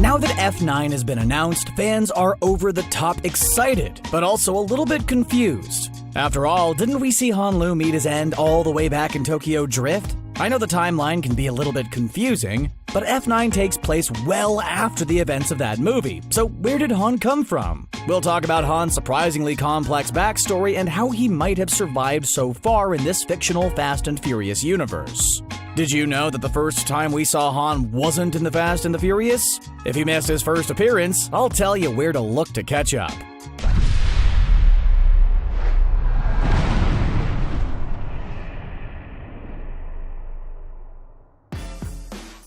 Now that F9 has been announced, fans are over the top excited, but also a little bit confused. After all, didn't we see Han Lu meet his end all the way back in Tokyo Drift? I know the timeline can be a little bit confusing, but F9 takes place well after the events of that movie, so where did Han come from? We'll talk about Han's surprisingly complex backstory and how he might have survived so far in this fictional Fast and Furious universe. Did you know that the first time we saw Han wasn't in the Fast and the Furious? If you missed his first appearance, I'll tell you where to look to catch up.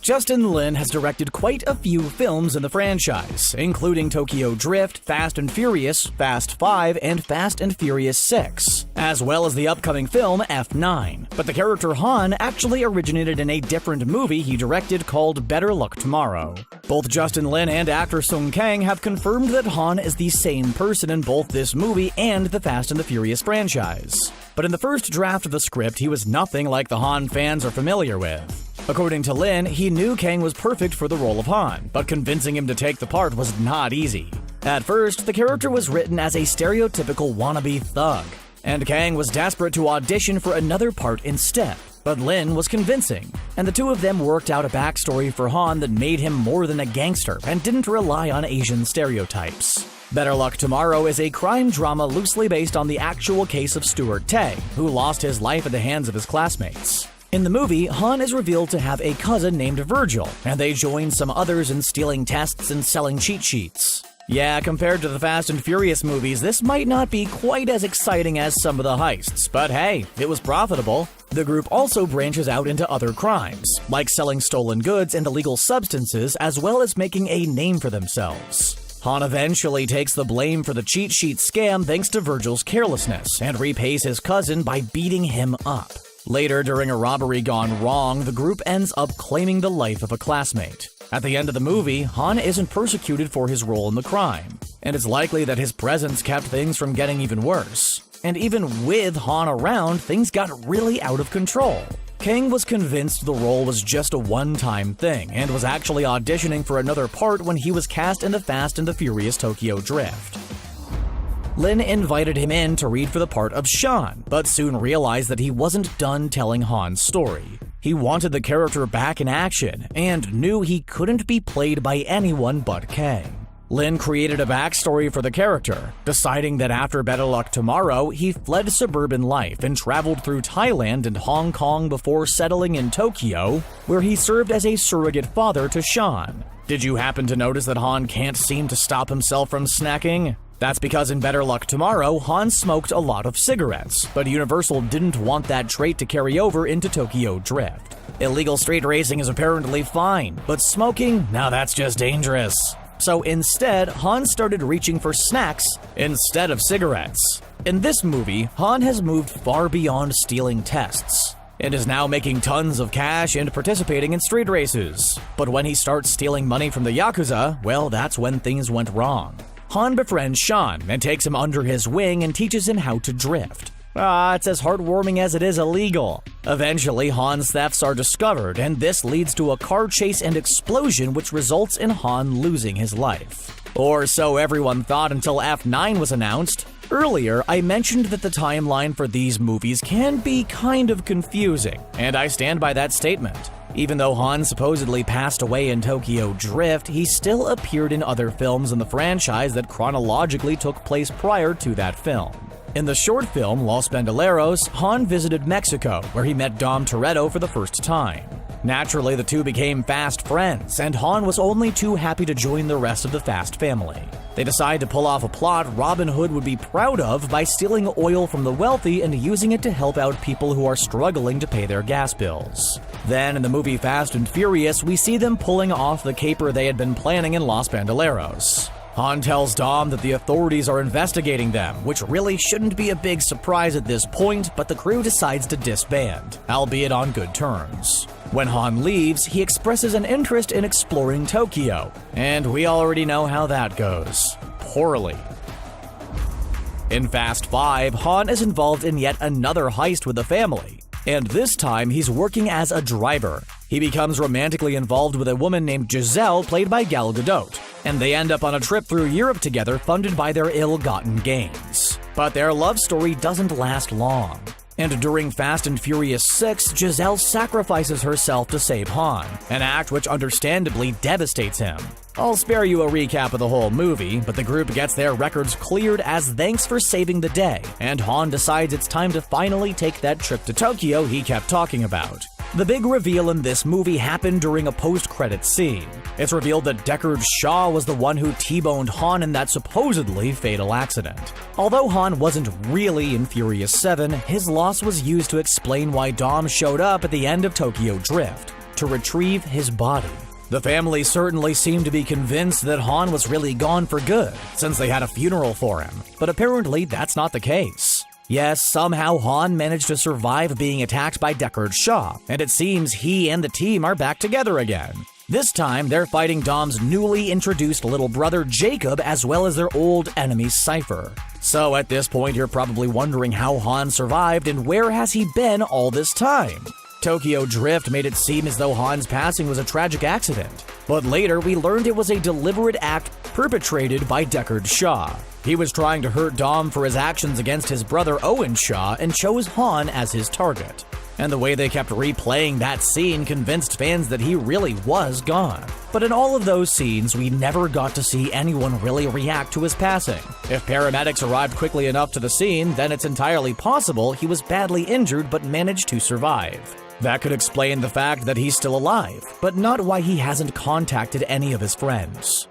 Justin Lin has directed quite a few films in the franchise, including Tokyo Drift, Fast and Furious, Fast 5, and Fast and Furious 6, as well as the upcoming film F9. But the character Han actually originated in a different movie he directed called Better Luck Tomorrow. Both Justin Lin and actor Sung Kang have confirmed that Han is the same person in both this movie and the Fast and the Furious franchise. But in the first draft of the script, he was nothing like the Han fans are familiar with. According to Lin, he knew Kang was perfect for the role of Han, but convincing him to take the part was not easy. At first, the character was written as a stereotypical wannabe thug, and Kang was desperate to audition for another part instead. But Lin was convincing, and the two of them worked out a backstory for Han that made him more than a gangster and didn't rely on Asian stereotypes. Better Luck Tomorrow is a crime drama loosely based on the actual case of Stuart Tay, who lost his life at the hands of his classmates. In the movie, Han is revealed to have a cousin named Virgil, and they join some others in stealing tests and selling cheat sheets. Yeah, compared to the Fast and Furious movies, this might not be quite as exciting as some of the heists, but hey, it was profitable. The group also branches out into other crimes, like selling stolen goods and illegal substances, as well as making a name for themselves. Han eventually takes the blame for the cheat sheet scam thanks to Virgil's carelessness, and repays his cousin by beating him up. Later, during a robbery gone wrong, the group ends up claiming the life of a classmate. At the end of the movie, Han isn't persecuted for his role in the crime, and it's likely that his presence kept things from getting even worse. And even with Han around, things got really out of control. Kang was convinced the role was just a one-time thing, and was actually auditioning for another part when he was cast in the Fast and the Furious Tokyo Drift. Lin invited him in to read for the part of Sean, but soon realized that he wasn't done telling Han's story. He wanted the character back in action, and knew he couldn't be played by anyone but Kang. Lin created a backstory for the character, deciding that after Better Luck Tomorrow, he fled suburban life and traveled through Thailand and Hong Kong before settling in Tokyo, where he served as a surrogate father to Sean. Did you happen to notice that Han can't seem to stop himself from snacking? That's because in Better Luck Tomorrow, Han smoked a lot of cigarettes, but Universal didn't want that trait to carry over into Tokyo Drift. Illegal street racing is apparently fine, but smoking? Now that's just dangerous. So instead, Han started reaching for snacks instead of cigarettes. In this movie, Han has moved far beyond stealing tests, and is now making tons of cash and participating in street races. But when he starts stealing money from the Yakuza, well, that's when things went wrong. Han befriends Sean and takes him under his wing and teaches him how to drift. It's as heartwarming as it is illegal. Eventually, Han's thefts are discovered, and this leads to a car chase and explosion which results in Han losing his life. Or so everyone thought until F9 was announced. Earlier, I mentioned that the timeline for these movies can be kind of confusing, and I stand by that statement. Even though Han supposedly passed away in Tokyo Drift, he still appeared in other films in the franchise that chronologically took place prior to that film. In the short film Los Bandoleros, Han visited Mexico, where he met Dom Toretto for the first time. Naturally, the two became fast friends, and Han was only too happy to join the rest of the Fast family. They decide to pull off a plot Robin Hood would be proud of by stealing oil from the wealthy and using it to help out people who are struggling to pay their gas bills. Then, in the movie Fast and Furious, we see them pulling off the caper they had been planning in Los Bandoleros. Han tells Dom that the authorities are investigating them, which really shouldn't be a big surprise at this point, but the crew decides to disband, albeit on good terms. When Han leaves, he expresses an interest in exploring Tokyo, and we already know how that goes. Poorly. In Fast 5, Han is involved in yet another heist with the family, and this time he's working as a driver. He becomes romantically involved with a woman named Giselle, played by Gal Gadot, and they end up on a trip through Europe together funded by their ill-gotten gains. But their love story doesn't last long. And during Fast and Furious 6, Giselle sacrifices herself to save Han, an act which understandably devastates him. I'll spare you a recap of the whole movie, but the group gets their records cleared as thanks for saving the day, and Han decides it's time to finally take that trip to Tokyo he kept talking about. The big reveal in this movie happened during a post-credits scene. It's revealed that Deckard Shaw was the one who T-boned Han in that supposedly fatal accident. Although Han wasn't really in Furious 7, his loss was used to explain why Dom showed up at the end of Tokyo Drift, to retrieve his body. The family certainly seemed to be convinced that Han was really gone for good, since they had a funeral for him, but apparently that's not the case. Yes, somehow Han managed to survive being attacked by Deckard Shaw, and it seems he and the team are back together again. This time, they're fighting Dom's newly introduced little brother Jacob as well as their old enemy Cipher. So at this point, you're probably wondering how Han survived and where has he been all this time? Tokyo Drift made it seem as though Han's passing was a tragic accident, but later we learned it was a deliberate act perpetrated by Deckard Shaw. He was trying to hurt Dom for his actions against his brother Owen Shaw and chose Han as his target. And the way they kept replaying that scene convinced fans that he really was gone. But in all of those scenes, we never got to see anyone really react to his passing. If paramedics arrived quickly enough to the scene, then it's entirely possible he was badly injured but managed to survive. That could explain the fact that he's still alive, but not why he hasn't contacted any of his friends.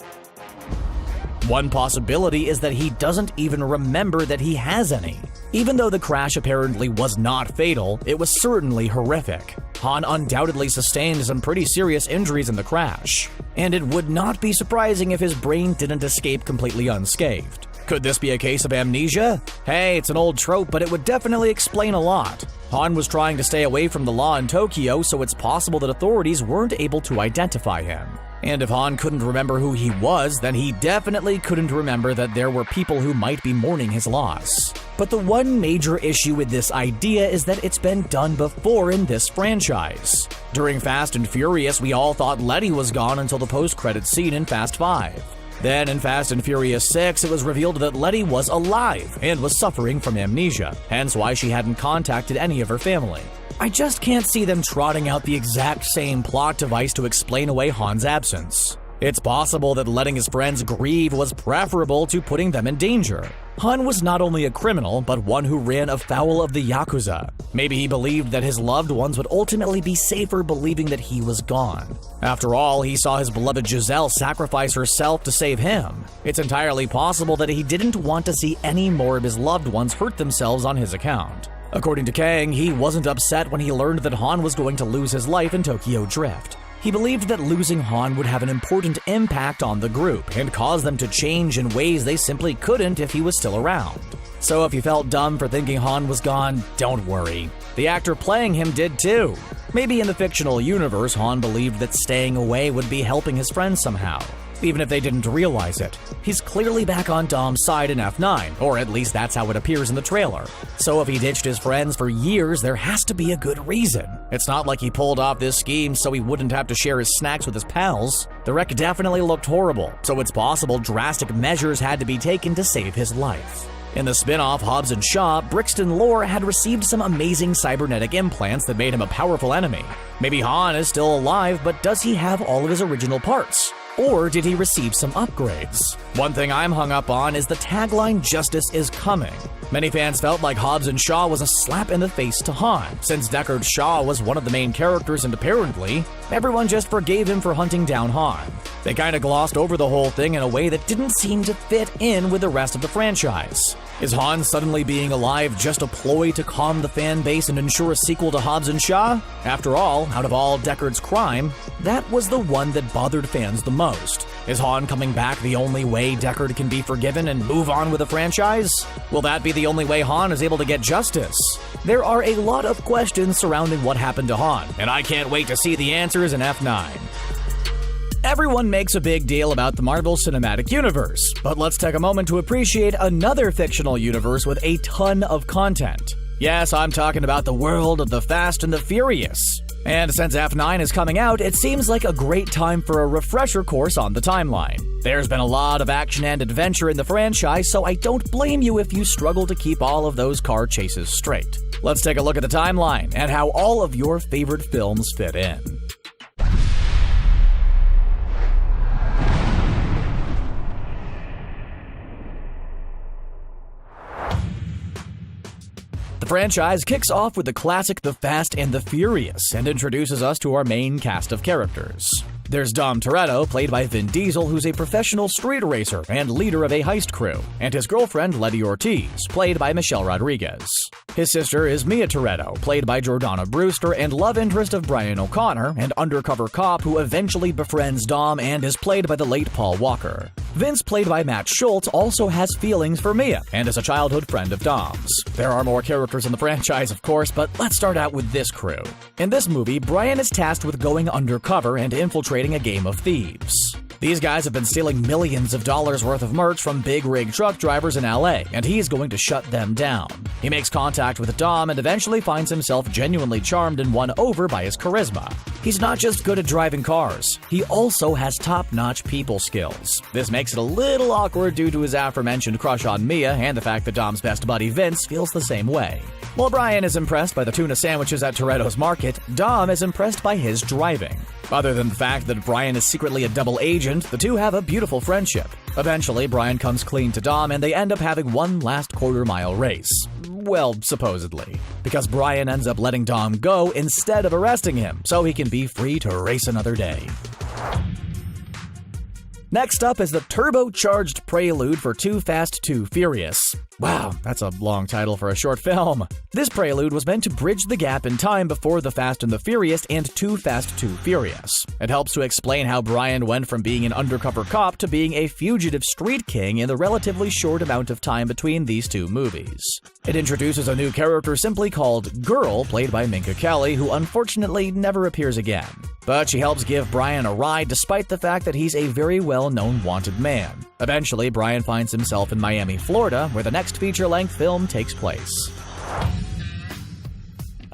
One possibility is that he doesn't even remember that he has any. Even though the crash apparently was not fatal, it was certainly horrific. Han undoubtedly sustained some pretty serious injuries in the crash, and it would not be surprising if his brain didn't escape completely unscathed. Could this be a case of amnesia? Hey, it's an old trope, but it would definitely explain a lot. Han was trying to stay away from the law in Tokyo, so it's possible that authorities weren't able to identify him. And if Han couldn't remember who he was, then he definitely couldn't remember that there were people who might be mourning his loss. But the one major issue with this idea is that it's been done before in this franchise. During Fast and Furious, we all thought Letty was gone until the post-credits scene in Fast 5. Then in Fast and Furious 6, it was revealed that Letty was alive and was suffering from amnesia, hence why she hadn't contacted any of her family. I just can't see them trotting out the exact same plot device to explain away Han's absence. It's possible that letting his friends grieve was preferable to putting them in danger. Han was not only a criminal, but one who ran afoul of the Yakuza. Maybe he believed that his loved ones would ultimately be safer believing that he was gone. After all, he saw his beloved Giselle sacrifice herself to save him. It's entirely possible that he didn't want to see any more of his loved ones hurt themselves on his account. According to Kang, he wasn't upset when he learned that Han was going to lose his life in Tokyo Drift. He believed that losing Han would have an important impact on the group and cause them to change in ways they simply couldn't if he was still around. So if you felt dumb for thinking Han was gone, don't worry. The actor playing him did too. Maybe in the fictional universe, Han believed that staying away would be helping his friends somehow, even if they didn't realize it. He's clearly back on Dom's side in F9, or at least that's how it appears in the trailer. So if he ditched his friends for years, there has to be a good reason. It's not like he pulled off this scheme so he wouldn't have to share his snacks with his pals. The wreck definitely looked horrible, so it's possible drastic measures had to be taken to save his life. In the spin-off Hobbs and Shaw, Brixton Lore had received some amazing cybernetic implants that made him a powerful enemy. Maybe Han is still alive, but does he have all of his original parts? Or did he receive some upgrades? One thing I'm hung up on is the tagline "Justice is coming." Many fans felt like Hobbs and Shaw was a slap in the face to Han, since Deckard Shaw was one of the main characters and apparently, everyone just forgave him for hunting down Han. They kinda glossed over the whole thing in a way that didn't seem to fit in with the rest of the franchise. Is Han suddenly being alive just a ploy to calm the fan base and ensure a sequel to Hobbs and Shaw? After all, out of all Deckard's crime, that was the one that bothered fans the most. Is Han coming back the only way Deckard can be forgiven and move on with the franchise? Will that be the only way Han is able to get justice? There are a lot of questions surrounding what happened to Han, and I can't wait to see the answers in F9. Everyone makes a big deal about the Marvel Cinematic Universe, but let's take a moment to appreciate another fictional universe with a ton of content. Yes, I'm talking about the world of the Fast and the Furious. And since F9 is coming out, it seems like a great time for a refresher course on the timeline. There's been a lot of action and adventure in the franchise, so I don't blame you if you struggle to keep all of those car chases straight. Let's take a look at the timeline and how all of your favorite films fit in. The franchise kicks off with the classic The Fast and the Furious and introduces us to our main cast of characters. There's Dom Toretto, played by Vin Diesel, who's a professional street racer and leader of a heist crew, and his girlfriend Letty Ortiz, played by Michelle Rodriguez. His sister is Mia Toretto, played by Jordana Brewster, and love interest of Brian O'Connor, an undercover cop who eventually befriends Dom and is played by the late Paul Walker. Vince, played by Matt Schultz, also has feelings for Mia and is a childhood friend of Dom's. There are more characters in the franchise, of course, but let's start out with this crew. In this movie, Brian is tasked with going undercover and infiltrating a game of thieves. These guys have been stealing millions of dollars worth of merch from big rig truck drivers in LA, and he's going to shut them down. He makes contact with Dom and eventually finds himself genuinely charmed and won over by his charisma. He's not just good at driving cars, he also has top-notch people skills. This makes it a little awkward due to his aforementioned crush on Mia and the fact that Dom's best buddy Vince feels the same way. While Brian is impressed by the tuna sandwiches at Toretto's Market, Dom is impressed by his driving. Other than the fact that Brian is secretly a double agent, the two have a beautiful friendship. Eventually, Brian comes clean to Dom and they end up having one last quarter-mile race. Well, supposedly. Because Brian ends up letting Dom go instead of arresting him, so he can be free to race another day. Next up is the turbocharged prelude for Too Fast, Too Furious. Wow, that's a long title for a short film. This prelude was meant to bridge the gap in time before The Fast and the Furious and Too Fast, Too Furious. It helps to explain how Brian went from being an undercover cop to being a fugitive street king in the relatively short amount of time between these two movies. It introduces a new character simply called Girl, played by Minka Kelly, who unfortunately never appears again. But she helps give Brian a ride despite the fact that he's a very well-known wanted man. Eventually, Brian finds himself in Miami, Florida, where the next feature-length film takes place.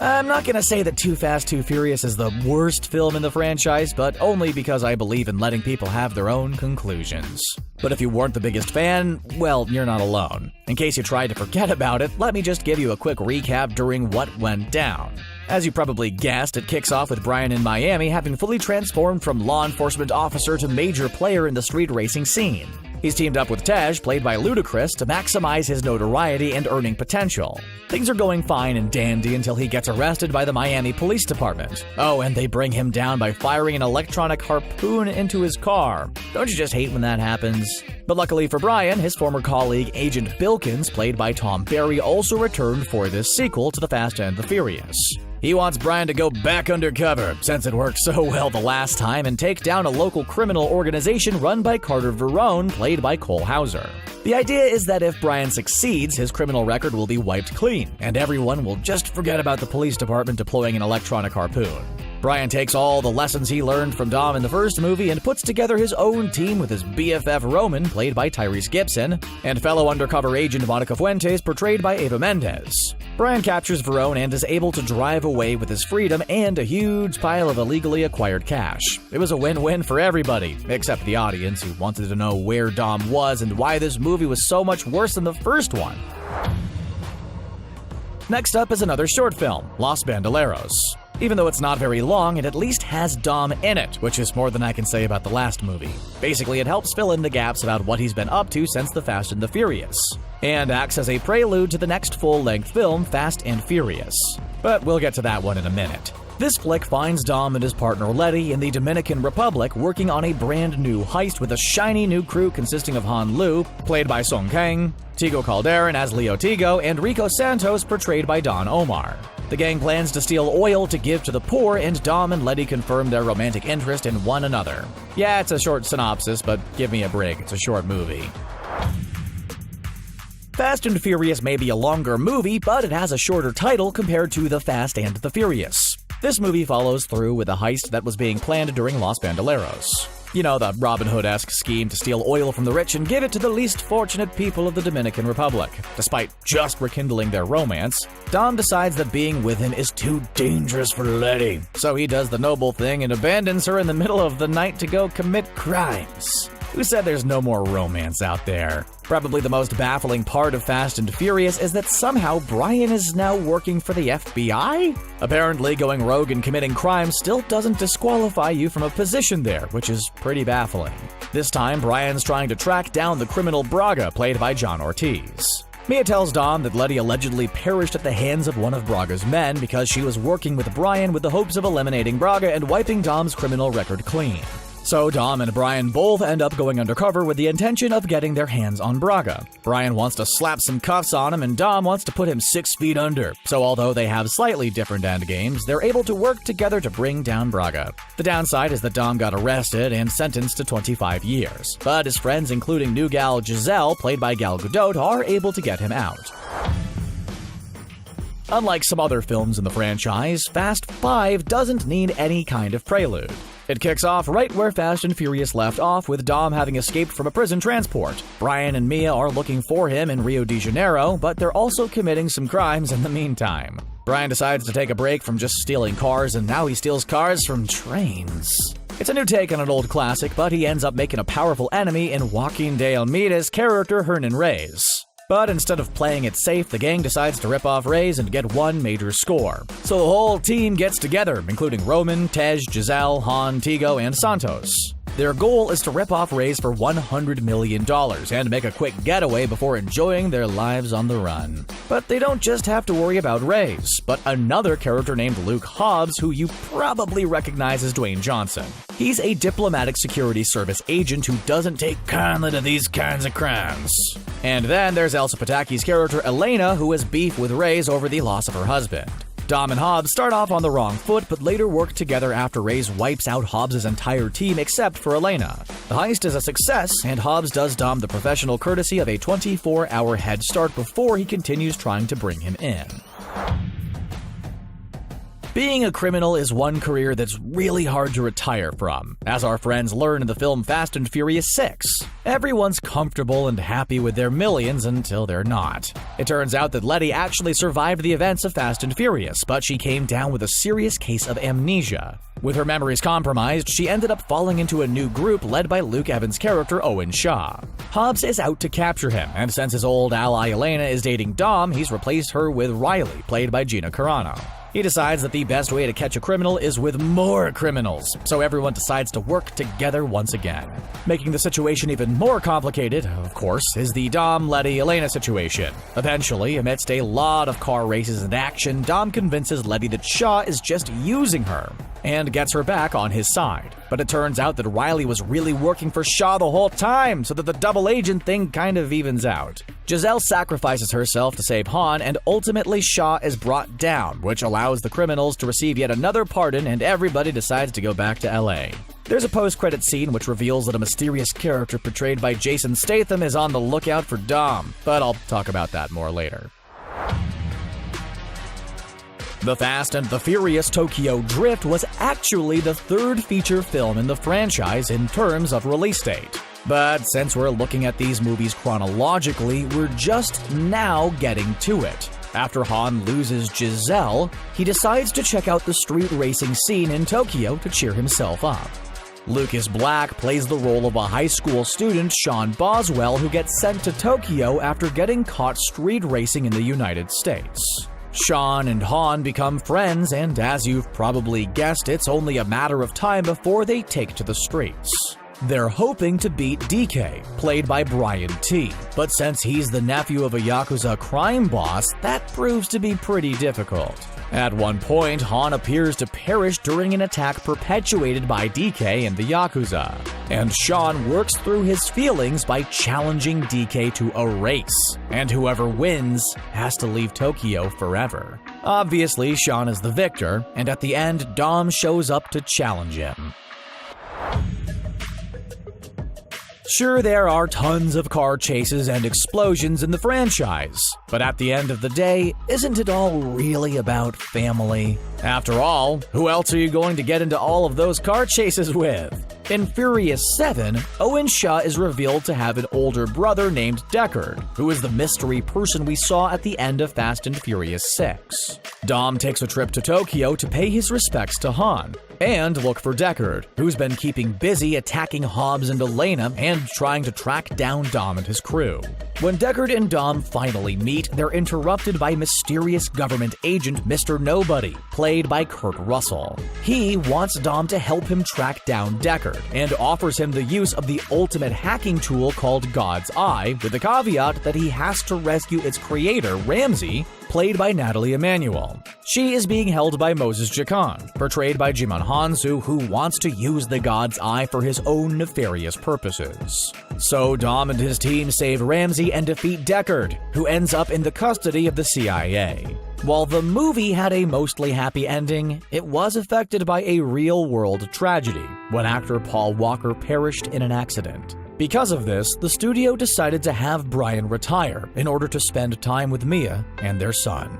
I'm not gonna say that Too Fast, Too Furious is the worst film in the franchise, but only because I believe in letting people have their own conclusions. But if you weren't the biggest fan, well, you're not alone. In case you tried to forget about it, let me just give you a quick recap during what went down. As you probably guessed, it kicks off with Brian in Miami having fully transformed from law enforcement officer to major player in the street racing scene. He's teamed up with Tej, played by Ludacris, to maximize his notoriety and earning potential. Things are going fine and dandy until he gets arrested by the Miami Police Department. Oh, and they bring him down by firing an electronic harpoon into his car. Don't you just hate when that happens? But luckily for Brian, his former colleague Agent Bilkins, played by Tom Berry, also returned for this sequel to The Fast and the Furious. He wants Brian to go back undercover, since it worked so well the last time, and take down a local criminal organization run by Carter Verone, played by Cole Hauser. The idea is that if Brian succeeds, his criminal record will be wiped clean, and everyone will just forget about the police department deploying an electronic harpoon. Brian takes all the lessons he learned from Dom in the first movie and puts together his own team with his BFF Roman, played by Tyrese Gibson, and fellow undercover agent Monica Fuentes, portrayed by Eva Mendes. Brian captures Verone and is able to drive away with his freedom and a huge pile of illegally acquired cash. It was a win-win for everybody, except the audience, who wanted to know where Dom was and why this movie was so much worse than the first one. Next up is another short film, Los Bandoleros. Even though it's not very long, it at least has Dom in it, which is more than I can say about the last movie. Basically, it helps fill in the gaps about what he's been up to since The Fast and the Furious, and acts as a prelude to the next full-length film, Fast and Furious. But we'll get to that one in a minute. This flick finds Dom and his partner Letty in the Dominican Republic working on a brand new heist with a shiny new crew consisting of Han Lu, played by Song Kang, Tigo Calderon as Leo Tigo, and Rico Santos, portrayed by Don Omar. The gang plans to steal oil to give to the poor, and Dom and Letty confirm their romantic interest in one another. Yeah, it's a short synopsis, but give me a break, it's a short movie. Fast and Furious may be a longer movie, but it has a shorter title compared to The Fast and the Furious. This movie follows through with a heist that was being planned during Los Bandoleros. You know, the Robin Hood-esque scheme to steal oil from the rich and give it to the least fortunate people of the Dominican Republic. Despite just rekindling their romance, Dom decides that being with him is too dangerous for Letty. So he does the noble thing and abandons her in the middle of the night to go commit crimes. Who said there's no more romance out there? Probably the most baffling part of Fast and Furious is that somehow Brian is now working for the FBI? Apparently, going rogue and committing crimes still doesn't disqualify you from a position there, which is pretty baffling. This time, Brian's trying to track down the criminal Braga, played by John Ortiz. Mia tells Dom that Letty allegedly perished at the hands of one of Braga's men because she was working with Brian with the hopes of eliminating Braga and wiping Dom's criminal record clean. So Dom and Brian both end up going undercover with the intention of getting their hands on Braga. Brian wants to slap some cuffs on him and Dom wants to put him 6 feet under. So although they have slightly different endgames, they're able to work together to bring down Braga. The downside is that Dom got arrested and sentenced to 25 years. But his friends, including new gal Giselle, played by Gal Gadot, are able to get him out. Unlike some other films in the franchise, Fast 5 doesn't need any kind of prelude. It kicks off right where Fast and Furious left off, with Dom having escaped from a prison transport. Brian and Mia are looking for him in Rio de Janeiro, but they're also committing some crimes in the meantime. Brian decides to take a break from just stealing cars, and now he steals cars from trains. It's a new take on an old classic, but he ends up making a powerful enemy in Joaquin de Almeida's character Hernan Reyes. But instead of playing it safe, the gang decides to rip off Reyes and get one major score. So the whole team gets together, including Roman, Tej, Giselle, Han, Tigo, and Santos. Their goal is to rip off Reyes for $100 million and make a quick getaway before enjoying their lives on the run. But they don't just have to worry about Reyes, but another character named Luke Hobbs, who you probably recognize as Dwayne Johnson. He's a diplomatic security service agent who doesn't take kindly to these kinds of crimes. And then there's Elsa Pataki's character Elena, who has beef with Reyes over the loss of her husband. Dom and Hobbs start off on the wrong foot, but later work together after Reyes wipes out Hobbs' entire team except for Elena. The heist is a success, and Hobbs does Dom the professional courtesy of a 24-hour head start before he continues trying to bring him in. Being a criminal is one career that's really hard to retire from, as our friends learn in the film Fast and Furious 6. Everyone's comfortable and happy with their millions until they're not. It turns out that Letty actually survived the events of Fast and Furious, but she came down with a serious case of amnesia. With her memories compromised, she ended up falling into a new group led by Luke Evans' character Owen Shaw. Hobbs is out to capture him, and since his old ally Elena is dating Dom, he's replaced her with Riley, played by Gina Carano. He decides that the best way to catch a criminal is with more criminals, so everyone decides to work together once again. Making the situation even more complicated, of course, is the Dom-Letty-Elena situation. Eventually, amidst a lot of car races and action, Dom convinces Letty that Shaw is just using her, and gets her back on his side. But it turns out that Riley was really working for Shaw the whole time, so that the double agent thing kind of evens out. Giselle sacrifices herself to save Han, and ultimately Shaw is brought down, which allows the criminals to receive yet another pardon, and everybody decides to go back to LA. There's a post-credit scene which reveals that a mysterious character portrayed by Jason Statham is on the lookout for Dom, but I'll talk about that more later. The Fast and the Furious Tokyo Drift was actually the third feature film in the franchise in terms of release date. But since we're looking at these movies chronologically, we're just now getting to it. After Han loses Giselle, he decides to check out the street racing scene in Tokyo to cheer himself up. Lucas Black plays the role of a high school student, Sean Boswell, who gets sent to Tokyo after getting caught street racing in the United States. Sean and Han become friends, and as you've probably guessed, it's only a matter of time before they take to the streets. They're hoping to beat DK, played by Brian T., but since he's the nephew of a Yakuza crime boss, that proves to be pretty difficult. At one point, Han appears to perish during an attack perpetuated by DK and the Yakuza, and Sean works through his feelings by challenging DK to a race, and whoever wins has to leave Tokyo forever. Obviously, Sean is the victor, and at the end, Dom shows up to challenge him. Sure, there are tons of car chases and explosions in the franchise, but at the end of the day, isn't it all really about family? After all, who else are you going to get into all of those car chases with? In Furious 7, Owen Shaw is revealed to have an older brother named Deckard, who is the mystery person we saw at the end of Fast and Furious 6. Dom takes a trip to Tokyo to pay his respects to Han, and look for Deckard, who's been keeping busy attacking Hobbs and Elena and trying to track down Dom and his crew. When Deckard and Dom finally meet, they're interrupted by mysterious government agent Mr. Nobody, played by Kurt Russell. He wants Dom to help him track down Deckard, and offers him the use of the ultimate hacking tool called God's Eye, with the caveat that he has to rescue its creator, Ramsey, played by Natalie Emmanuel. She is being held by Moses Jacan, portrayed by Jimon Hansu, who wants to use the God's Eye for his own nefarious purposes. So Dom and his team save Ramsey and defeat Deckard, who ends up in the custody of the CIA. While the movie had a mostly happy ending, it was affected by a real-world tragedy when actor Paul Walker perished in an accident. Because of this, the studio decided to have Brian retire in order to spend time with Mia and their son.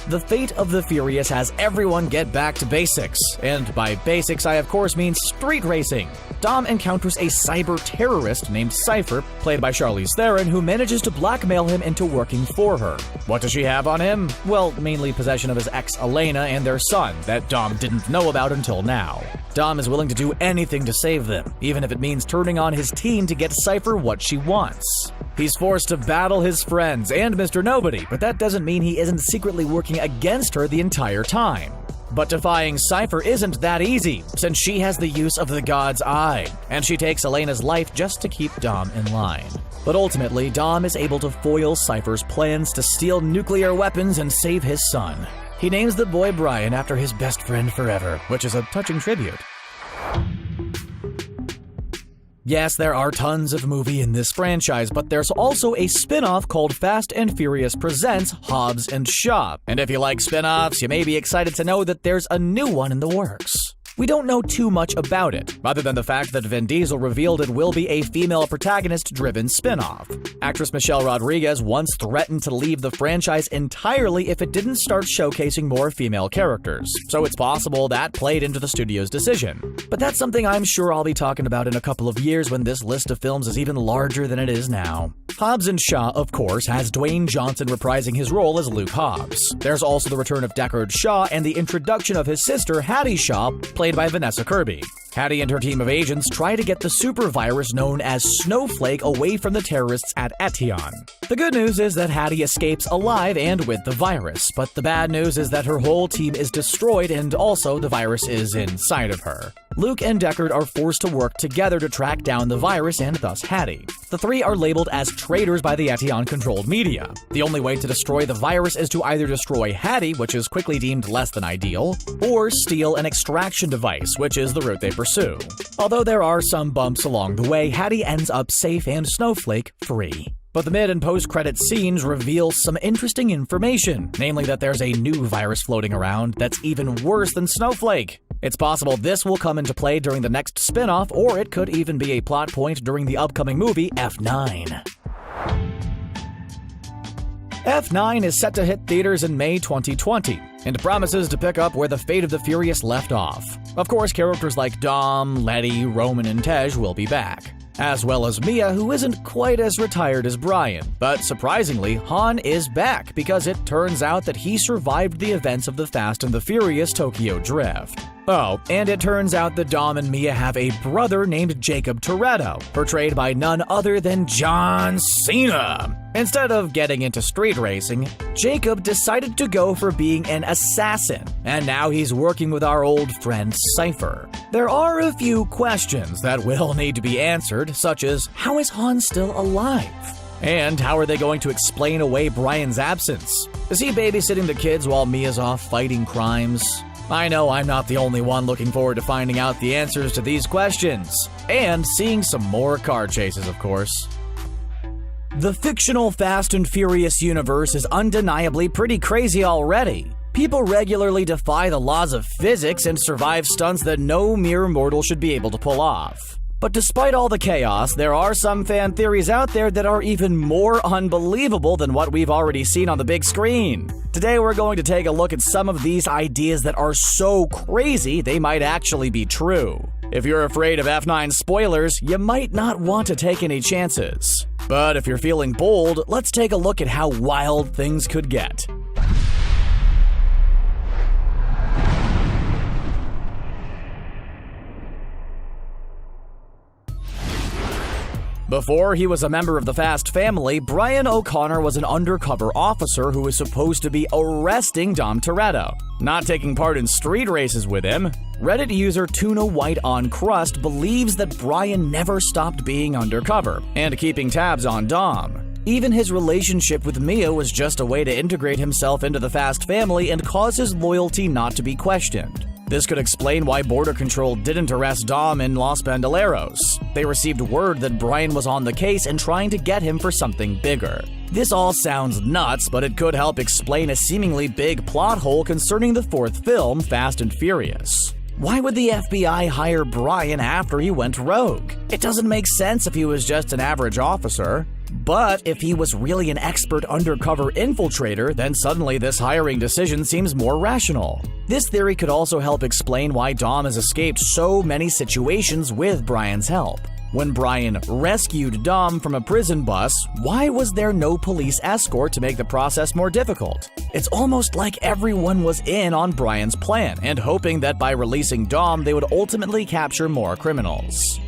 The fate of the Furious has everyone get back to basics, and by basics I of course mean street racing. Dom encounters a cyber terrorist named Cipher, played by Charlize Theron, who manages to blackmail him into working for her. What does she have on him? Well, mainly possession of his ex Elena and their son that Dom didn't know about until now. Dom is willing to do anything to save them, even if it means turning on his team to get Cipher what she wants. He's forced to battle his friends and Mr. Nobody, but that doesn't mean he isn't secretly working against her the entire time. But defying Cipher isn't that easy, since she has the use of the God's Eye, and she takes Elena's life just to keep Dom in line. But ultimately, Dom is able to foil Cipher's plans to steal nuclear weapons and save his son. He names the boy Brian after his best friend forever, which is a touching tribute. Yes, there are tons of movie in this franchise, but there's also a spin-off called Fast and Furious Presents Hobbs and Shaw. And if you like spin-offs, you may be excited to know that there's a new one in the works. We don't know too much about it, other than the fact that Vin Diesel revealed it will be a female protagonist-driven spin-off. Actress Michelle Rodriguez once threatened to leave the franchise entirely if it didn't start showcasing more female characters, so it's possible that played into the studio's decision. But that's something I'm sure I'll be talking about in a couple of years when this list of films is even larger than it is now. Hobbs and Shaw, of course, has Dwayne Johnson reprising his role as Luke Hobbs. There's also the return of Deckard Shaw and the introduction of his sister, Hattie Shaw, played by Vanessa Kirby. Hattie and her team of agents try to get the super virus known as Snowflake away from the terrorists at Etion. The good news is that Hattie escapes alive and with the virus, but the bad news is that her whole team is destroyed and also the virus is inside of her. Luke and Deckard are forced to work together to track down the virus and thus Hattie. The three are labeled as traitors by the Etion-controlled media. The only way to destroy the virus is to either destroy Hattie, which is quickly deemed less than ideal, or steal an extraction device, which is the route they pursue. Although there are some bumps along the way, Hattie ends up safe and Snowflake free. But the mid and post-credit scenes reveal some interesting information, namely that there's a new virus floating around that's even worse than Snowflake. It's possible this will come into play during the next spin-off, or it could even be a plot point during the upcoming movie F9. F9 is set to hit theaters in May 2020, and promises to pick up where the Fate of the Furious left off. Of course, characters like Dom, Letty, Roman, and Tej will be back, as well as Mia, who isn't quite as retired as Brian. But surprisingly, Han is back because it turns out that he survived the events of the Fast and the Furious Tokyo Drift. Oh, and it turns out that Dom and Mia have a brother named Jacob Toretto, portrayed by none other than John Cena. Instead of getting into street racing, Jacob decided to go for being an assassin, and now he's working with our old friend Cipher. There are a few questions that will need to be answered, such as, how is Han still alive? And how are they going to explain away Brian's absence? Is he babysitting the kids while Mia's off fighting crimes? I know I'm not the only one looking forward to finding out the answers to these questions, and seeing some more car chases, of course. The fictional Fast and Furious universe is undeniably pretty crazy already. People regularly defy the laws of physics and survive stunts that no mere mortal should be able to pull off. But despite all the chaos, there are some fan theories out there that are even more unbelievable than what we've already seen on the big screen. Today we're going to take a look at some of these ideas that are so crazy they might actually be true. If you're afraid of F9 spoilers, you might not want to take any chances. But if you're feeling bold, let's take a look at how wild things could get. Before he was a member of the Fast family, Brian O'Connor was an undercover officer who was supposed to be arresting Dom Toretto, not taking part in street races with him. Reddit user Tuna White on Crust believes that Brian never stopped being undercover and keeping tabs on Dom. Even his relationship with Mia was just a way to integrate himself into the Fast family and cause his loyalty not to be questioned. This could explain why Border Control didn't arrest Dom in Los Bandoleros. They received word that Brian was on the case and trying to get him for something bigger. This all sounds nuts, but it could help explain a seemingly big plot hole concerning the fourth film, Fast and Furious. Why would the FBI hire Brian after he went rogue? It doesn't make sense if he was just an average officer. But if he was really an expert undercover infiltrator, then suddenly this hiring decision seems more rational. This theory could also help explain why Dom has escaped so many situations with Brian's help. When Brian rescued Dom from a prison bus, why was there no police escort to make the process more difficult? It's almost like everyone was in on Brian's plan and hoping that by releasing Dom, they would ultimately capture more criminals.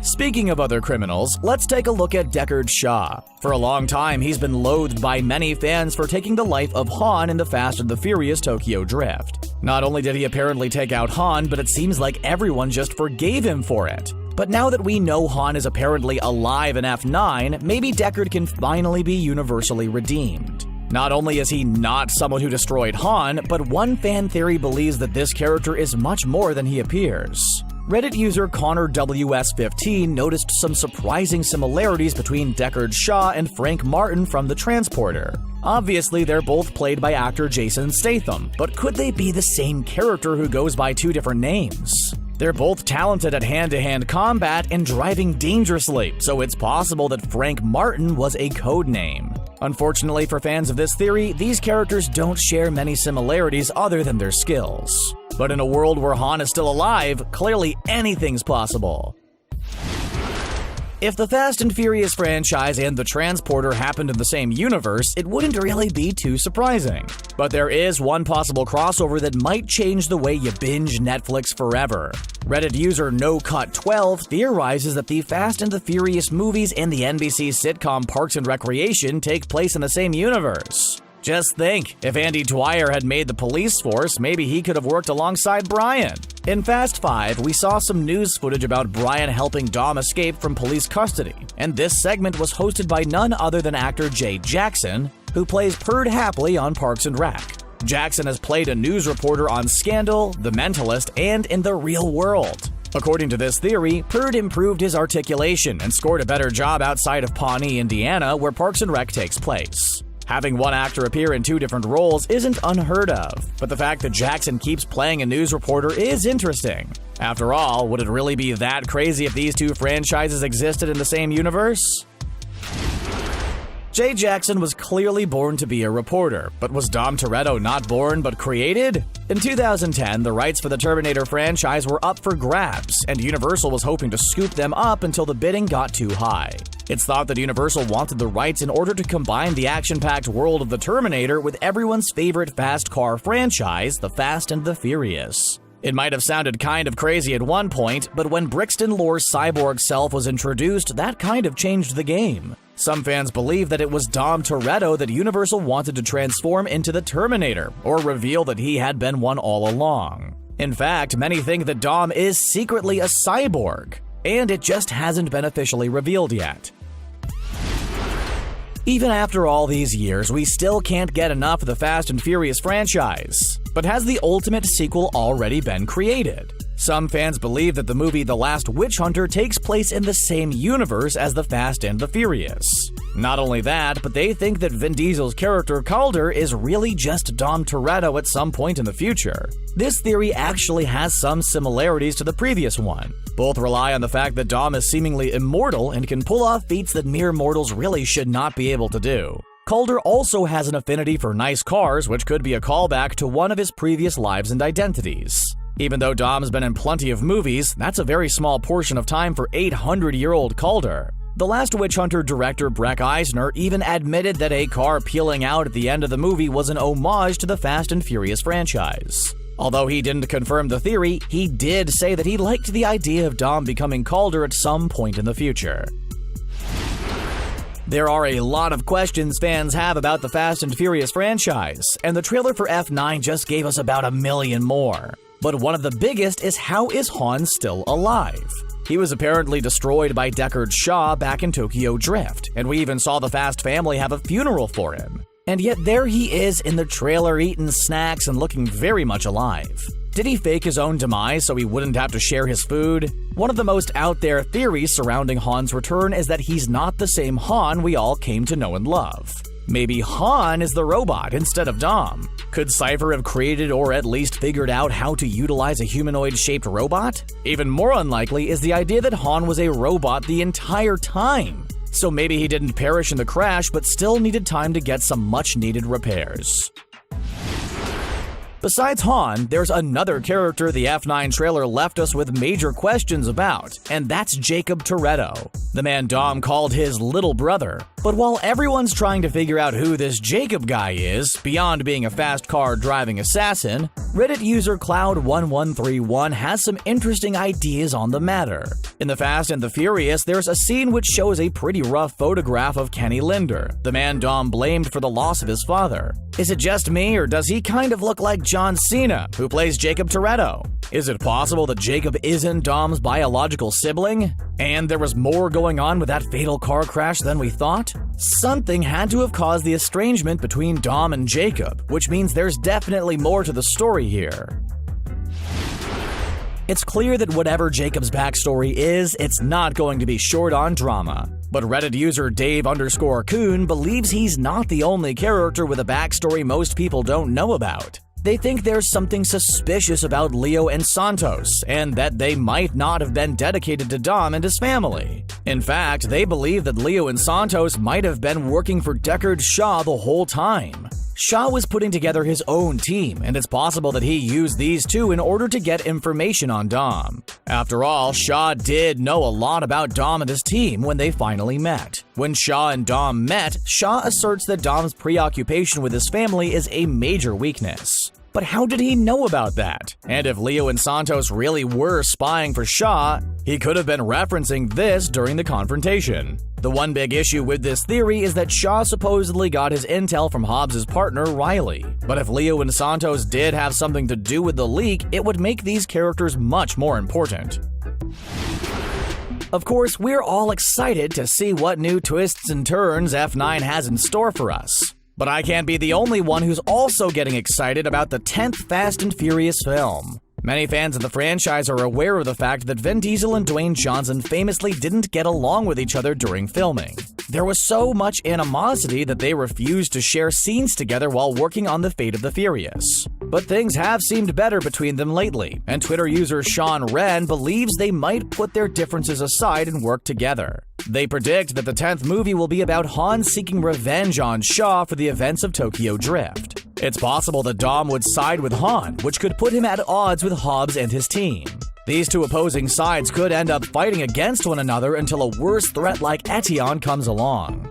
Speaking of other criminals, let's take a look at Deckard Shaw. For a long time, he's been loathed by many fans for taking the life of Han in the Fast and the Furious Tokyo Drift. Not only did he apparently take out Han, but it seems like everyone just forgave him for it. But now that we know Han is apparently alive in F9, maybe Deckard can finally be universally redeemed. Not only is he not someone who destroyed Han, but one fan theory believes that this character is much more than he appears. Reddit user ConnorWS15 noticed some surprising similarities between Deckard Shaw and Frank Martin from The Transporter. Obviously, they're both played by actor Jason Statham, but could they be the same character who goes by two different names? They're both talented at hand-to-hand combat and driving dangerously, so it's possible that Frank Martin was a code name. Unfortunately for fans of this theory, these characters don't share many similarities other than their skills. But in a world where Han is still alive, clearly anything's possible. If the Fast and Furious franchise and The Transporter happened in the same universe, it wouldn't really be too surprising. But there is one possible crossover that might change the way you binge Netflix forever. Reddit user NoCut12 theorizes that the Fast and the Furious movies and the NBC sitcom Parks and Recreation take place in the same universe. Just think, if Andy Dwyer had made the police force, maybe he could have worked alongside Brian. In Fast 5, we saw some news footage about Brian helping Dom escape from police custody, and this segment was hosted by none other than actor Jay Jackson, who plays Perd Hapley on Parks and Rec. Jackson has played a news reporter on Scandal, The Mentalist, and In the Real World. According to this theory, Perd improved his articulation and scored a better job outside of Pawnee, Indiana, where Parks and Rec takes place. Having one actor appear in two different roles isn't unheard of, but the fact that Jackson keeps playing a news reporter is interesting. After all, would it really be that crazy if these two franchises existed in the same universe? Jay Jackson was clearly born to be a reporter, but was Dom Toretto not born but created? In 2010, the rights for the Terminator franchise were up for grabs, and Universal was hoping to scoop them up until the bidding got too high. It's thought that Universal wanted the rights in order to combine the action-packed world of the Terminator with everyone's favorite fast car franchise, the Fast and the Furious. It might have sounded kind of crazy at one point, but when Brixton Lore's cyborg self was introduced, that kind of changed the game. Some fans believe that it was Dom Toretto that Universal wanted to transform into the Terminator, or reveal that he had been one all along. In fact, many think that Dom is secretly a cyborg, and it just hasn't been officially revealed yet. Even after all these years, we still can't get enough of the Fast and Furious franchise. But has the ultimate sequel already been created? Some fans believe that the movie The Last Witch Hunter takes place in the same universe as The Fast and the Furious. Not only that, but they think that Vin Diesel's character Calder is really just Dom Toretto at some point in the future. This theory actually has some similarities to the previous one. Both rely on the fact that Dom is seemingly immortal and can pull off feats that mere mortals really should not be able to do. Calder also has an affinity for nice cars, which could be a callback to one of his previous lives and identities. Even though Dom's been in plenty of movies, that's a very small portion of time for 800-year-old Calder. The Last Witch Hunter director Breck Eisner even admitted that a car peeling out at the end of the movie was an homage to the Fast and Furious franchise. Although he didn't confirm the theory, he did say that he liked the idea of Dom becoming Calder at some point in the future. There are a lot of questions fans have about the Fast and Furious franchise, and the trailer for F9 just gave us about 1 million more. But one of the biggest is, how is Han still alive? He was apparently destroyed by Deckard Shaw back in Tokyo Drift, and we even saw the Fast family have a funeral for him. And yet there he is in the trailer eating snacks and looking very much alive. Did he fake his own demise so he wouldn't have to share his food? One of the most out there theories surrounding Han's return is that he's not the same Han we all came to know and love. Maybe Han is the robot instead of Dom. Could Cipher have created or at least figured out how to utilize a humanoid-shaped robot? Even more unlikely is the idea that Han was a robot the entire time. So maybe he didn't perish in the crash but still needed time to get some much-needed repairs. Besides Han, there's another character the F9 trailer left us with major questions about, and that's Jacob Toretto, the man Dom called his little brother. But while everyone's trying to figure out who this Jacob guy is, beyond being a fast car driving assassin, Reddit user Cloud1131 has some interesting ideas on the matter. In The Fast and the Furious, there's a scene which shows a pretty rough photograph of Kenny Linder, the man Dom blamed for the loss of his father. Is it just me, or does he kind of look like John Cena, who plays Jacob Toretto? Is it possible that Jacob isn't Dom's biological sibling? And there was more going on with that fatal car crash than we thought? Something had to have caused the estrangement between Dom and Jacob, which means there's definitely more to the story here. It's clear that whatever Jacob's backstory is, it's not going to be short on drama. But Reddit user Dave_Coon believes he's not the only character with a backstory most people don't know about. They think there's something suspicious about Leo and Santos, and that they might not have been dedicated to Dom and his family. In fact, they believe that Leo and Santos might have been working for Deckard Shaw the whole time. Shaw was putting together his own team, and it's possible that he used these two in order to get information on Dom. After all, Shaw did know a lot about Dom and his team when they finally met. When Shaw and Dom met, Shaw asserts that Dom's preoccupation with his family is a major weakness. But how did he know about that? And if Leo and Santos really were spying for Shaw, he could have been referencing this during the confrontation. The one big issue with this theory is that Shaw supposedly got his intel from Hobbs' partner, Riley. But if Leo and Santos did have something to do with the leak, it would make these characters much more important. Of course, we're all excited to see what new twists and turns F9 has in store for us. But I can't be the only one who's also getting excited about the 10th Fast and Furious film. Many fans of the franchise are aware of the fact that Vin Diesel and Dwayne Johnson famously didn't get along with each other during filming. There was so much animosity that they refused to share scenes together while working on The Fate of the Furious. But things have seemed better between them lately, and Twitter user Sean Wren believes they might put their differences aside and work together. They predict that the 10th movie will be about Han seeking revenge on Shaw for the events of Tokyo Drift. It's possible that Dom would side with Han, which could put him at odds with Hobbs and his team. These two opposing sides could end up fighting against one another until a worse threat like Etienne comes along.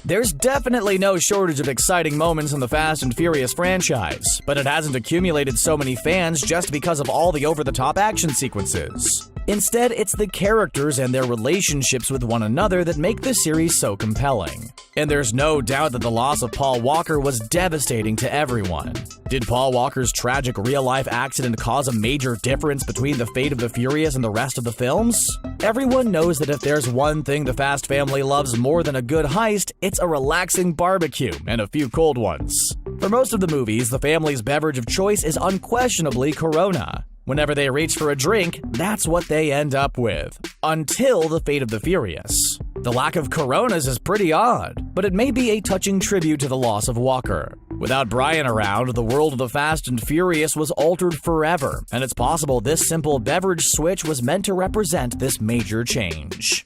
There's definitely no shortage of exciting moments in the Fast and Furious franchise, but it hasn't accumulated so many fans just because of all the over-the-top action sequences. Instead, it's the characters and their relationships with one another that make the series so compelling. And there's no doubt that the loss of Paul Walker was devastating to everyone. Did Paul Walker's tragic real-life accident cause a major difference between The Fate of the Furious and the rest of the films? Everyone knows that if there's one thing the Fast family loves more than a good heist, it's a relaxing barbecue and a few cold ones. For most of the movies, the family's beverage of choice is unquestionably Corona. Whenever they reach for a drink, that's what they end up with. Until The Fate of the Furious. The lack of Coronas is pretty odd, but it may be a touching tribute to the loss of Walker. Without Brian around, the world of the Fast and Furious was altered forever, and it's possible this simple beverage switch was meant to represent this major change.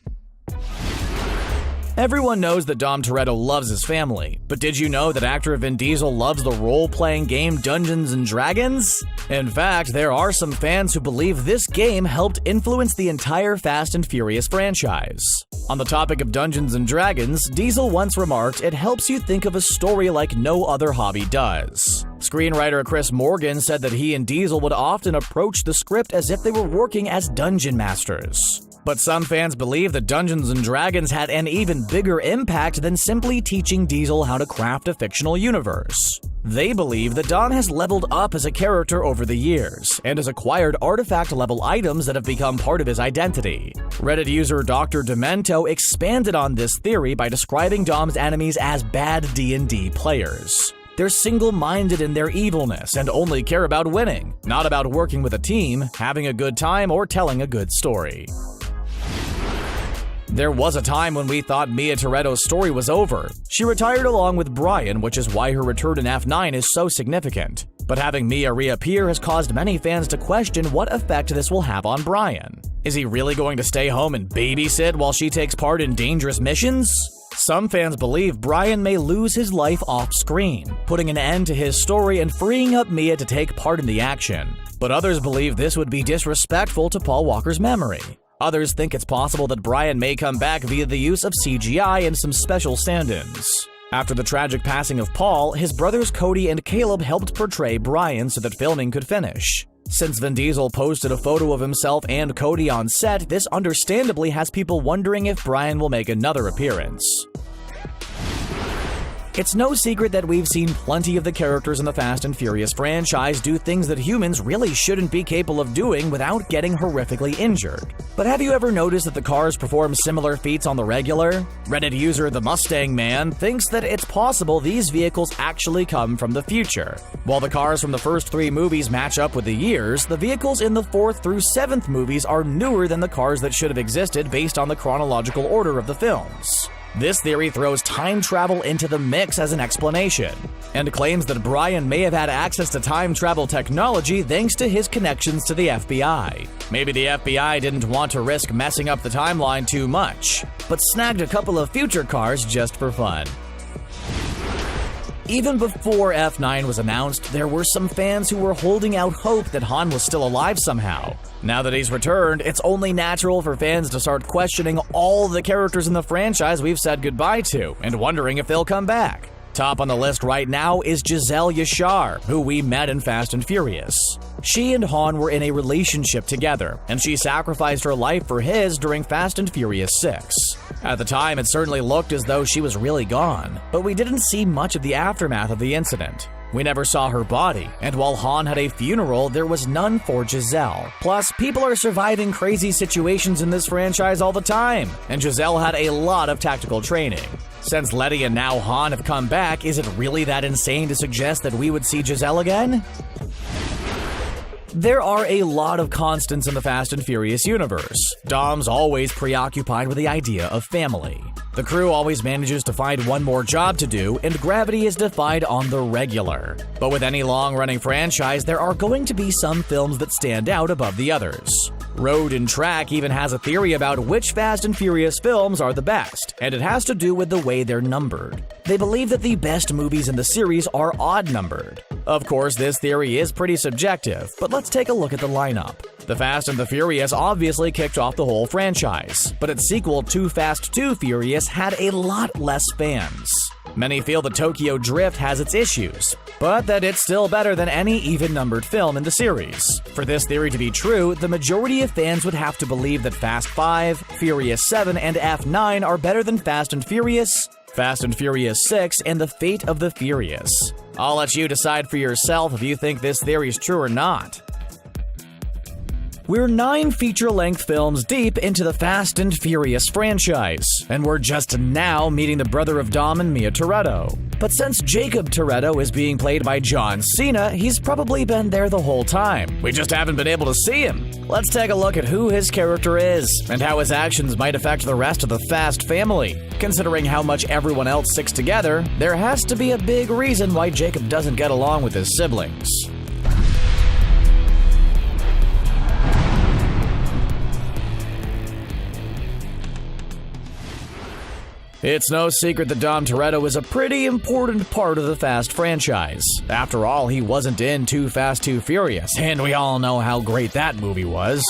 Everyone knows that Dom Toretto loves his family, but did you know that actor Vin Diesel loves the role-playing game Dungeons & Dragons? In fact, there are some fans who believe this game helped influence the entire Fast and Furious franchise. On the topic of Dungeons & Dragons, Diesel once remarked, "It helps you think of a story like no other hobby does." Screenwriter Chris Morgan said that he and Diesel would often approach the script as if they were working as dungeon masters. But some fans believe that Dungeons & Dragons had an even bigger impact than simply teaching Diesel how to craft a fictional universe. They believe that Dom has leveled up as a character over the years, and has acquired artifact-level items that have become part of his identity. Reddit user Dr. Demento expanded on this theory by describing Dom's enemies as bad D&D players. They're single-minded in their evilness and only care about winning, not about working with a team, having a good time, or telling a good story. There was a time when we thought Mia Toretto's story was over. She retired along with Brian, which is why her return in F9 is so significant. But having Mia reappear has caused many fans to question what effect this will have on Brian. Is he really going to stay home and babysit while she takes part in dangerous missions? Some fans believe Brian may lose his life off-screen, putting an end to his story and freeing up Mia to take part in the action. But others believe this would be disrespectful to Paul Walker's memory. Others think it's possible that Brian may come back via the use of CGI and some special stand-ins. After the tragic passing of Paul, his brothers Cody and Caleb helped portray Brian so that filming could finish. Since Vin Diesel posted a photo of himself and Cody on set, this understandably has people wondering if Brian will make another appearance. It's no secret that we've seen plenty of the characters in the Fast and Furious franchise do things that humans really shouldn't be capable of doing without getting horrifically injured. But have you ever noticed that the cars perform similar feats on the regular? Reddit user The Mustang Man thinks that it's possible these vehicles actually come from the future. While the cars from the first 3 movies match up with the years, the vehicles in the 4th through 7th movies are newer than the cars that should have existed based on the chronological order of the films. This theory throws time travel into the mix as an explanation, and claims that Brian may have had access to time travel technology thanks to his connections to the FBI. Maybe the FBI didn't want to risk messing up the timeline too much, but snagged a couple of future cars just for fun. Even before F9 was announced, there were some fans who were holding out hope that Han was still alive somehow. Now that he's returned, it's only natural for fans to start questioning all the characters in the franchise we've said goodbye to, and wondering if they'll come back. Top on the list right now is Giselle Yashar, who we met in Fast and Furious. She and Han were in a relationship together, and she sacrificed her life for his during Fast and Furious 6. At the time, it certainly looked as though she was really gone, but we didn't see much of the aftermath of the incident. We never saw her body, and while Han had a funeral, there was none for Giselle. Plus, people are surviving crazy situations in this franchise all the time, and Giselle had a lot of tactical training. Since Letty and now Han have come back, is it really that insane to suggest that we would see Giselle again? There are a lot of constants in the Fast and Furious universe. Dom's always preoccupied with the idea of family. The crew always manages to find one more job to do, and gravity is defied on the regular. But with any long-running franchise, there are going to be some films that stand out above the others. Road and Track even has a theory about which Fast and Furious films are the best, and it has to do with the way they're numbered. They believe that the best movies in the series are odd-numbered. Of course, this theory is pretty subjective, but let's take a look at the lineup. The Fast and the Furious obviously kicked off the whole franchise, but its sequel, Too Fast, Too Furious, had a lot less fans. Many feel that Tokyo Drift has its issues, but that it's still better than any even-numbered film in the series. For this theory to be true, the majority of fans would have to believe that Fast 5, Furious 7, and F9 are better than Fast and Furious 6, and The Fate of the Furious. I'll let you decide for yourself if you think this theory is true or not. We're 9 feature-length films deep into the Fast and Furious franchise, and we're just now meeting the brother of Dom and Mia Toretto. But since Jacob Toretto is being played by John Cena, he's probably been there the whole time. We just haven't been able to see him. Let's take a look at who his character is, and how his actions might affect the rest of the Fast family. Considering how much everyone else sticks together, there has to be a big reason why Jacob doesn't get along with his siblings. It's no secret that Dom Toretto is a pretty important part of the Fast franchise. After all, he wasn't in Too Fast, Too Furious, and we all know how great that movie was.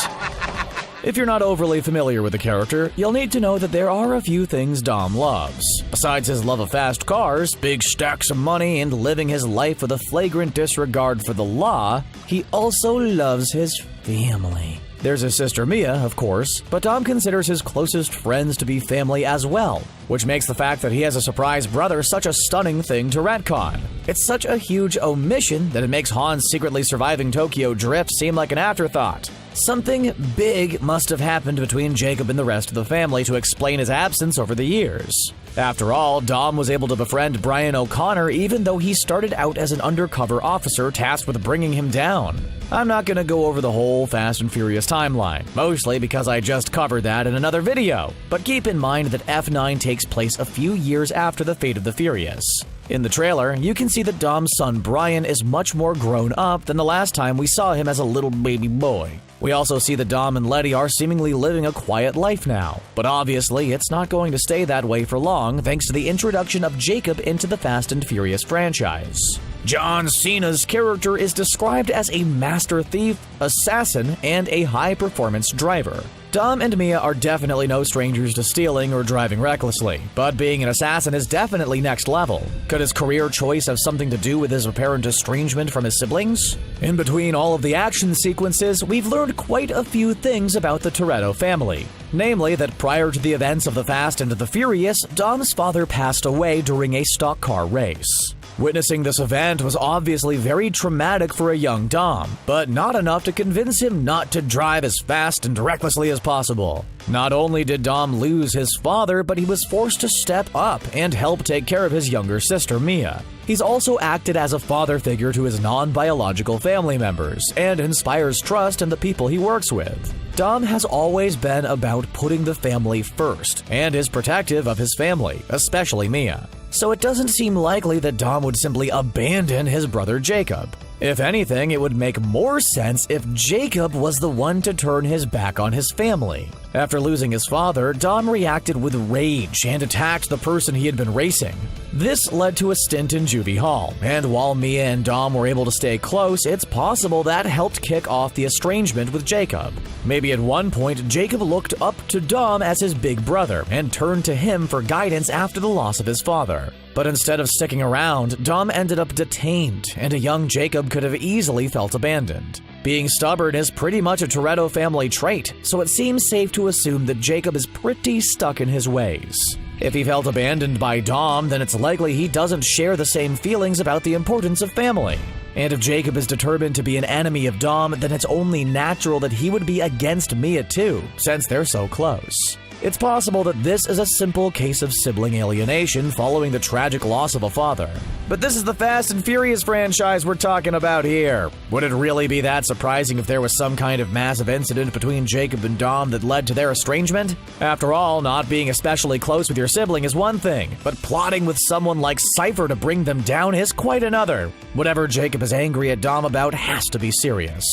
If you're not overly familiar with the character, you'll need to know that there are a few things Dom loves. Besides his love of fast cars, big stacks of money, and living his life with a flagrant disregard for the law, he also loves his family. There's his sister Mia, of course, but Dom considers his closest friends to be family as well, which makes the fact that he has a surprise brother such a stunning thing to retcon. It's such a huge omission that it makes Han secretly surviving Tokyo Drift seem like an afterthought. Something big must have happened between Jacob and the rest of the family to explain his absence over the years. After all, Dom was able to befriend Brian O'Connor even though he started out as an undercover officer tasked with bringing him down. I'm not going to go over the whole Fast and Furious timeline, mostly because I just covered that in another video, but keep in mind that F9 takes place a few years after the Fate of the Furious. In the trailer, you can see that Dom's son Brian is much more grown up than the last time we saw him as a little baby boy. We also see that Dom and Letty are seemingly living a quiet life now, but obviously it's not going to stay that way for long thanks to the introduction of Jacob into the Fast and Furious franchise. John Cena's character is described as a master thief, assassin, and a high-performance driver. Dom and Mia are definitely no strangers to stealing or driving recklessly, but being an assassin is definitely next level. Could his career choice have something to do with his apparent estrangement from his siblings? In between all of the action sequences, we've learned quite a few things about the Toretto family. Namely, that prior to the events of the Fast and the Furious, Dom's father passed away during a stock car race. Witnessing this event was obviously very traumatic for a young Dom, but not enough to convince him not to drive as fast and recklessly as possible. Not only did Dom lose his father, but he was forced to step up and help take care of his younger sister Mia. He's also acted as a father figure to his non-biological family members and inspires trust in the people he works with. Dom has always been about putting the family first and is protective of his family, especially Mia. So it doesn't seem likely that Dom would simply abandon his brother Jacob. If anything, it would make more sense if Jacob was the one to turn his back on his family. After losing his father, Dom reacted with rage and attacked the person he had been racing. This led to a stint in juvie hall, and while Mia and Dom were able to stay close, it's possible that helped kick off the estrangement with Jacob. Maybe at one point, Jacob looked up to Dom as his big brother and turned to him for guidance after the loss of his father. But instead of sticking around, Dom ended up detained, and a young Jacob could have easily felt abandoned. Being stubborn is pretty much a Toretto family trait, so it seems safe to assume that Jacob is pretty stuck in his ways. If he felt abandoned by Dom, then it's likely he doesn't share the same feelings about the importance of family. And if Jacob is determined to be an enemy of Dom, then it's only natural that he would be against Mia too, since they're so close. It's possible that this is a simple case of sibling alienation following the tragic loss of a father. But this is the Fast and Furious franchise we're talking about here. Would it really be that surprising if there was some kind of massive incident between Jacob and Dom that led to their estrangement? After all, not being especially close with your sibling is one thing, but plotting with someone like Cipher to bring them down is quite another. Whatever Jacob is angry at Dom about has to be serious.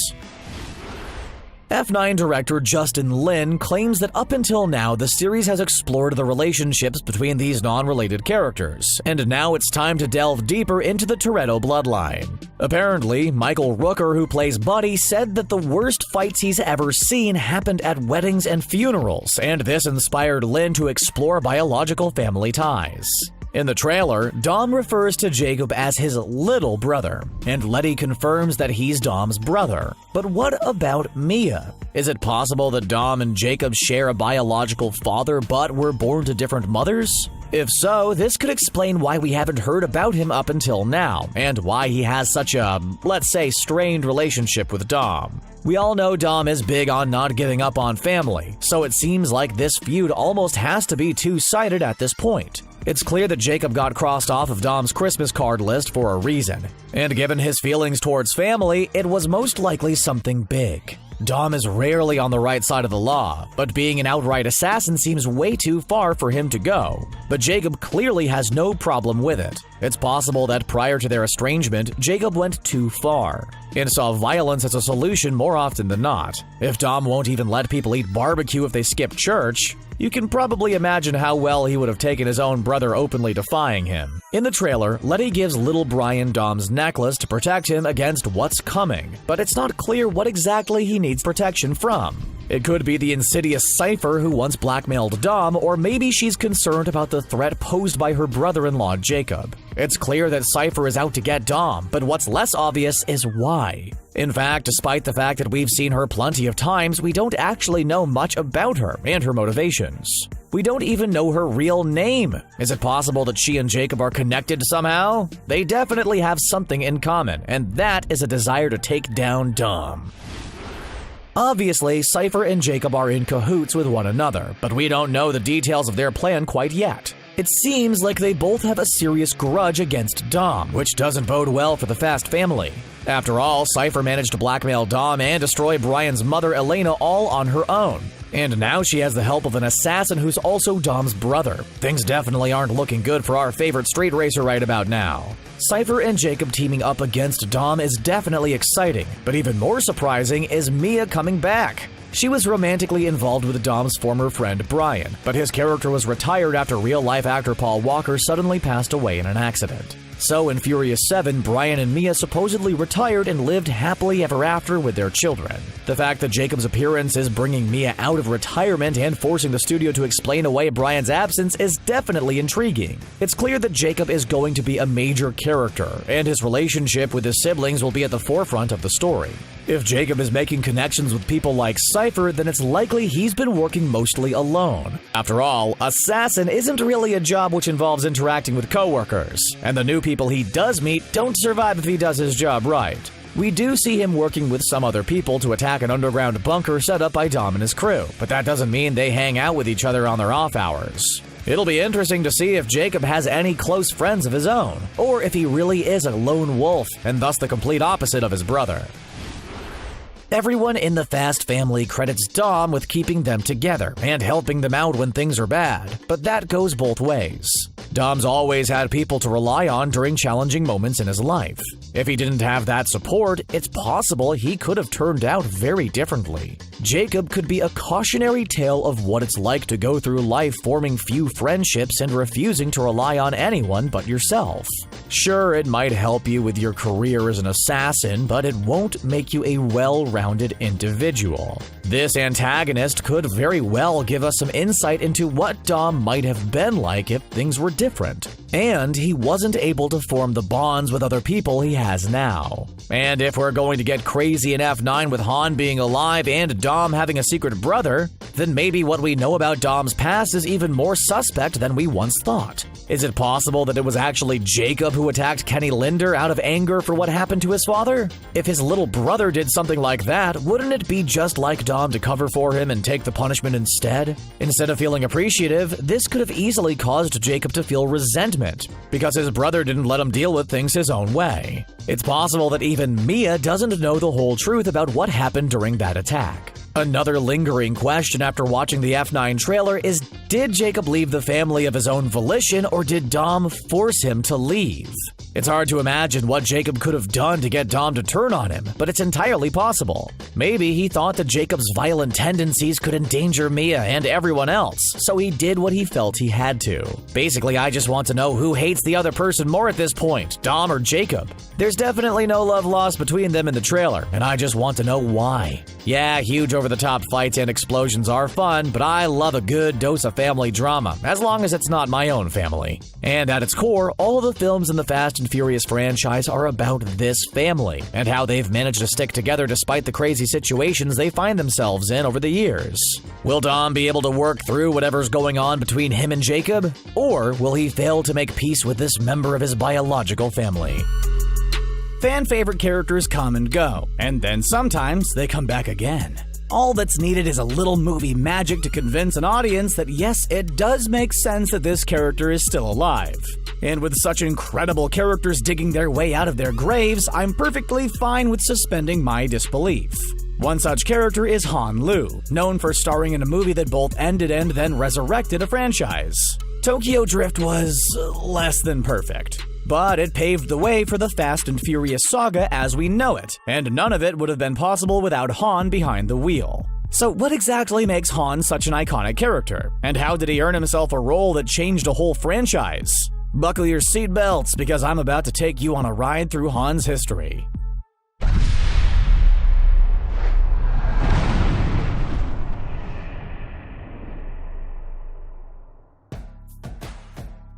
F9 director Justin Lin claims that up until now, the series has explored the relationships between these non-related characters, and now it's time to delve deeper into the Toretto bloodline. Apparently, Michael Rooker, who plays Buddy, said that the worst fights he's ever seen happened at weddings and funerals, and this inspired Lin to explore biological family ties. In the trailer, Dom refers to Jacob as his little brother, and Letty confirms that he's Dom's brother. But what about Mia? Is it possible that Dom and Jacob share a biological father but were born to different mothers? If so, this could explain why we haven't heard about him up until now, and why he has such a, let's say, strained relationship with Dom. We all know Dom is big on not giving up on family, so it seems like this feud almost has to be two-sided at this point. It's clear that Jacob got crossed off of Dom's Christmas card list for a reason, and given his feelings towards family, it was most likely something big. Dom is rarely on the right side of the law, but being an outright assassin seems way too far for him to go. But Jacob clearly has no problem with it. It's possible that prior to their estrangement, Jacob went too far and saw violence as a solution more often than not. If Dom won't even let people eat barbecue if they skip church, you can probably imagine how well he would have taken his own brother openly defying him. In the trailer, Letty gives little Brian Dom's necklace to protect him against what's coming, but it's not clear what exactly he needs protection from. It could be the insidious Cipher who once blackmailed Dom, or maybe she's concerned about the threat posed by her brother-in-law Jacob. It's clear that Cipher is out to get Dom, but what's less obvious is why. In fact, despite the fact that we've seen her plenty of times, we don't actually know much about her and her motivations. We don't even know her real name. Is it possible that she and Jacob are connected somehow? They definitely have something in common, and that is a desire to take down Dom. Obviously, Cipher and Jacob are in cahoots with one another, but we don't know the details of their plan quite yet. It seems like they both have a serious grudge against Dom, which doesn't bode well for the Fast family. After all, Cipher managed to blackmail Dom and destroy Brian's mother Elena all on her own. And now she has the help of an assassin who's also Dom's brother. Things definitely aren't looking good for our favorite street racer right about now. Cipher and Jacob teaming up against Dom is definitely exciting, but even more surprising is Mia coming back. She was romantically involved with Dom's former friend Brian, but his character was retired after real-life actor Paul Walker suddenly passed away in an accident. So in Furious 7, Brian and Mia supposedly retired and lived happily ever after with their children. The fact that Jacob's appearance is bringing Mia out of retirement and forcing the studio to explain away Brian's absence is definitely intriguing. It's clear that Jacob is going to be a major character, and his relationship with his siblings will be at the forefront of the story. If Jacob is making connections with people like Cipher, then it's likely he's been working mostly alone. After all, assassin isn't really a job which involves interacting with coworkers, and the new people he does meet don't survive if he does his job right. We do see him working with some other people to attack an underground bunker set up by Dom and his crew, but that doesn't mean they hang out with each other on their off hours. It'll be interesting to see if Jacob has any close friends of his own, or if he really is a lone wolf, and thus the complete opposite of his brother. Everyone in the Fast family credits Dom with keeping them together and helping them out when things are bad, but that goes both ways. Dom's always had people to rely on during challenging moments in his life. If he didn't have that support, it's possible he could have turned out very differently. Jacob could be a cautionary tale of what it's like to go through life forming few friendships and refusing to rely on anyone but yourself. Sure, it might help you with your career as an assassin, but it won't make you a well-rounded individual. This antagonist could very well give us some insight into what Dom might have been like if things were different. And he wasn't able to form the bonds with other people he has now. And if we're going to get crazy in F9 with Han being alive and Dom having a secret brother, then maybe what we know about Dom's past is even more suspect than we once thought. Is it possible that it was actually Jacob who attacked Kenny Linder out of anger for what happened to his father? If his little brother did something like that, wouldn't it be just like Dom to cover for him and take the punishment instead? Instead of feeling appreciative, this could have easily caused Jacob to feel resentment, because his brother didn't let him deal with things his own way. It's possible that even Mia doesn't know the whole truth about what happened during that attack. Another lingering question after watching the F9 trailer is, did Jacob leave the family of his own volition, or did Dom force him to leave? It's hard to imagine what Jacob could have done to get Dom to turn on him, but it's entirely possible. Maybe he thought that Jacob's violent tendencies could endanger Mia and everyone else, so he did what he felt he had to. Basically, I just want to know who hates the other person more at this point, Dom or Jacob. There's definitely no love lost between them in the trailer, and I just want to know why. Yeah, huge over-the-top fights and explosions are fun, but I love a good dose of family drama, as long as it's not my own family. And at its core, all the films in the Fast and Furious franchise are about this family, and how they've managed to stick together despite the crazy situations they find themselves in over the years. Will Dom be able to work through whatever's going on between him and Jacob? Or will he fail to make peace with this member of his biological family? Fan favorite characters come and go, and then sometimes they come back again. All that's needed is a little movie magic to convince an audience that yes, it does make sense that this character is still alive. And with such incredible characters digging their way out of their graves, I'm perfectly fine with suspending my disbelief. One such character is Han Lu, known for starring in a movie that both ended and then resurrected a franchise. Tokyo Drift was less than perfect, but it paved the way for the Fast and Furious saga as we know it, and none of it would have been possible without Han behind the wheel. So what exactly makes Han such an iconic character, and how did he earn himself a role that changed a whole franchise? Buckle your seatbelts, because I'm about to take you on a ride through Han's history.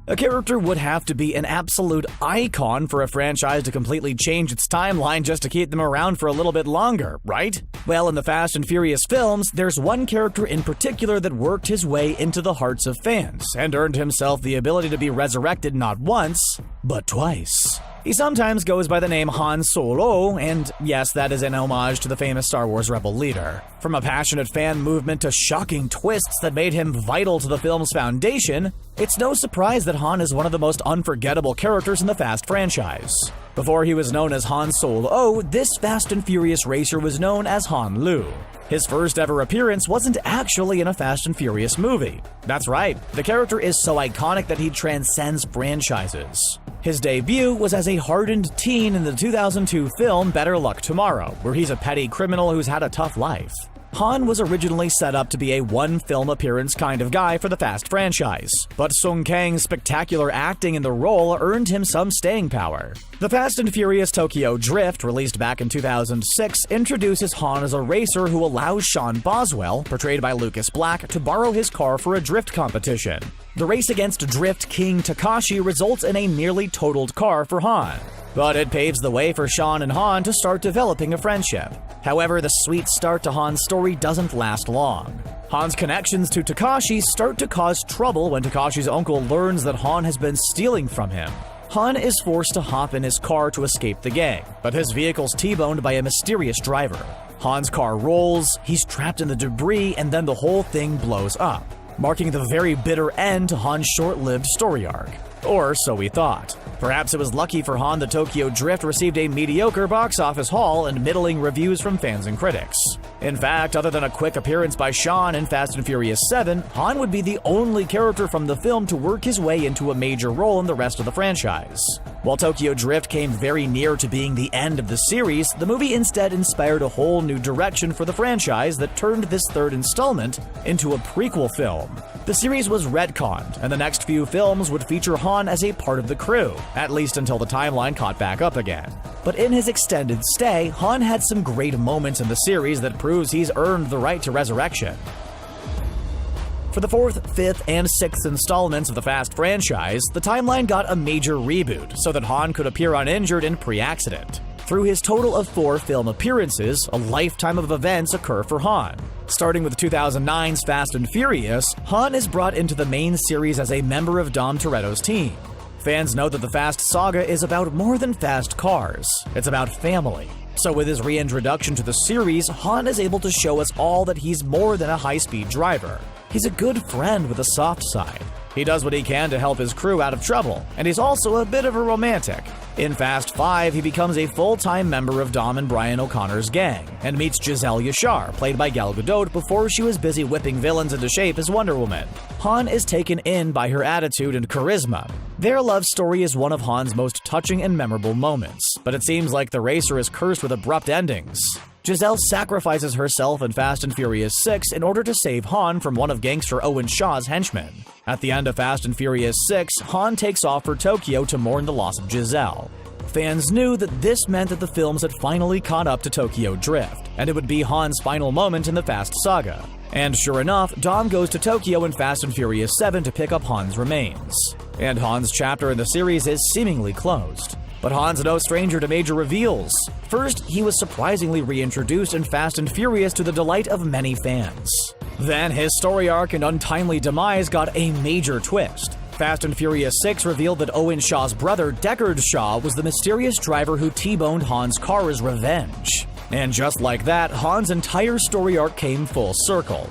A character would have to be an absolute icon for a franchise to completely change its timeline just to keep them around for a little bit longer, right? Well, in the Fast and Furious films, there's one character in particular that worked his way into the hearts of fans and earned himself the ability to be resurrected not once, but twice. He sometimes goes by the name Han Solo, and yes, that is an homage to the famous Star Wars rebel leader. From a passionate fan movement to shocking twists that made him vital to the film's foundation, it's no surprise that Han is one of the most unforgettable characters in the Fast franchise. Before he was known as Han Solo, this Fast and Furious racer was known as Han Lu. His first ever appearance wasn't actually in a Fast and Furious movie. That's right, the character is so iconic that he transcends franchises. His debut was as a hardened teen in the 2002 film Better Luck Tomorrow, where he's a petty criminal who's had a tough life. Han was originally set up to be a one-film appearance kind of guy for the Fast franchise, but Sung Kang's spectacular acting in the role earned him some staying power. The Fast and Furious Tokyo Drift, released back in 2006, introduces Han as a racer who allows Sean Boswell, portrayed by Lucas Black, to borrow his car for a drift competition. The race against Drift King Takashi results in a nearly totaled car for Han, but it paves the way for Sean and Han to start developing a friendship. However, the sweet start to Han's story doesn't last long. Han's connections to Takashi start to cause trouble when Takashi's uncle learns that Han has been stealing from him. Han is forced to hop in his car to escape the gang, but his vehicle's T-boned by a mysterious driver. Han's car rolls, he's trapped in the debris, and then the whole thing blows up, marking the very bitter end to Han's short-lived story arc. Or so we thought. Perhaps it was lucky for Han that Tokyo Drift received a mediocre box office haul and middling reviews from fans and critics. In fact, other than a quick appearance by Sean in Fast and Furious 7, Han would be the only character from the film to work his way into a major role in the rest of the franchise. While Tokyo Drift came very near to being the end of the series, the movie instead inspired a whole new direction for the franchise that turned this third installment into a prequel film. The series was retconned, and the next few films would feature Han as a part of the crew, at least until the timeline caught back up again. But in his extended stay, Han had some great moments in the series that proves he's earned the right to resurrection. For the 4th, 5th, and 6th installments of the Fast franchise, the timeline got a major reboot so that Han could appear uninjured and pre-accident. Through his total of 4 film appearances, a lifetime of events occur for Han. Starting with 2009's Fast and Furious, Han is brought into the main series as a member of Dom Toretto's team. Fans know that the Fast saga is about more than fast cars, it's about family. So with his reintroduction to the series, Han is able to show us all that he's more than a high-speed driver. He's a good friend with a soft side. He does what he can to help his crew out of trouble, and he's also a bit of a romantic. In Fast 5, he becomes a full-time member of Dom and Brian O'Connor's gang, and meets Giselle Yashar, played by Gal Gadot, before she was busy whipping villains into shape as Wonder Woman. Han is taken in by her attitude and charisma. Their love story is one of Han's most touching and memorable moments, but it seems like the racer is cursed with abrupt endings. Giselle sacrifices herself in Fast and Furious 6 in order to save Han from one of gangster Owen Shaw's henchmen. At the end of Fast and Furious 6, Han takes off for Tokyo to mourn the loss of Giselle. Fans knew that this meant that the films had finally caught up to Tokyo Drift, and it would be Han's final moment in the Fast saga. And sure enough, Dom goes to Tokyo in Fast and Furious 7 to pick up Han's remains. And Han's chapter in the series is seemingly closed. But Han's no stranger to major reveals. First, he was surprisingly reintroduced in Fast and Furious to the delight of many fans. Then, his story arc and untimely demise got a major twist. Fast and Furious 6 revealed that Owen Shaw's brother, Deckard Shaw, was the mysterious driver who T-boned Han's car as revenge. And just like that, Han's entire story arc came full circle.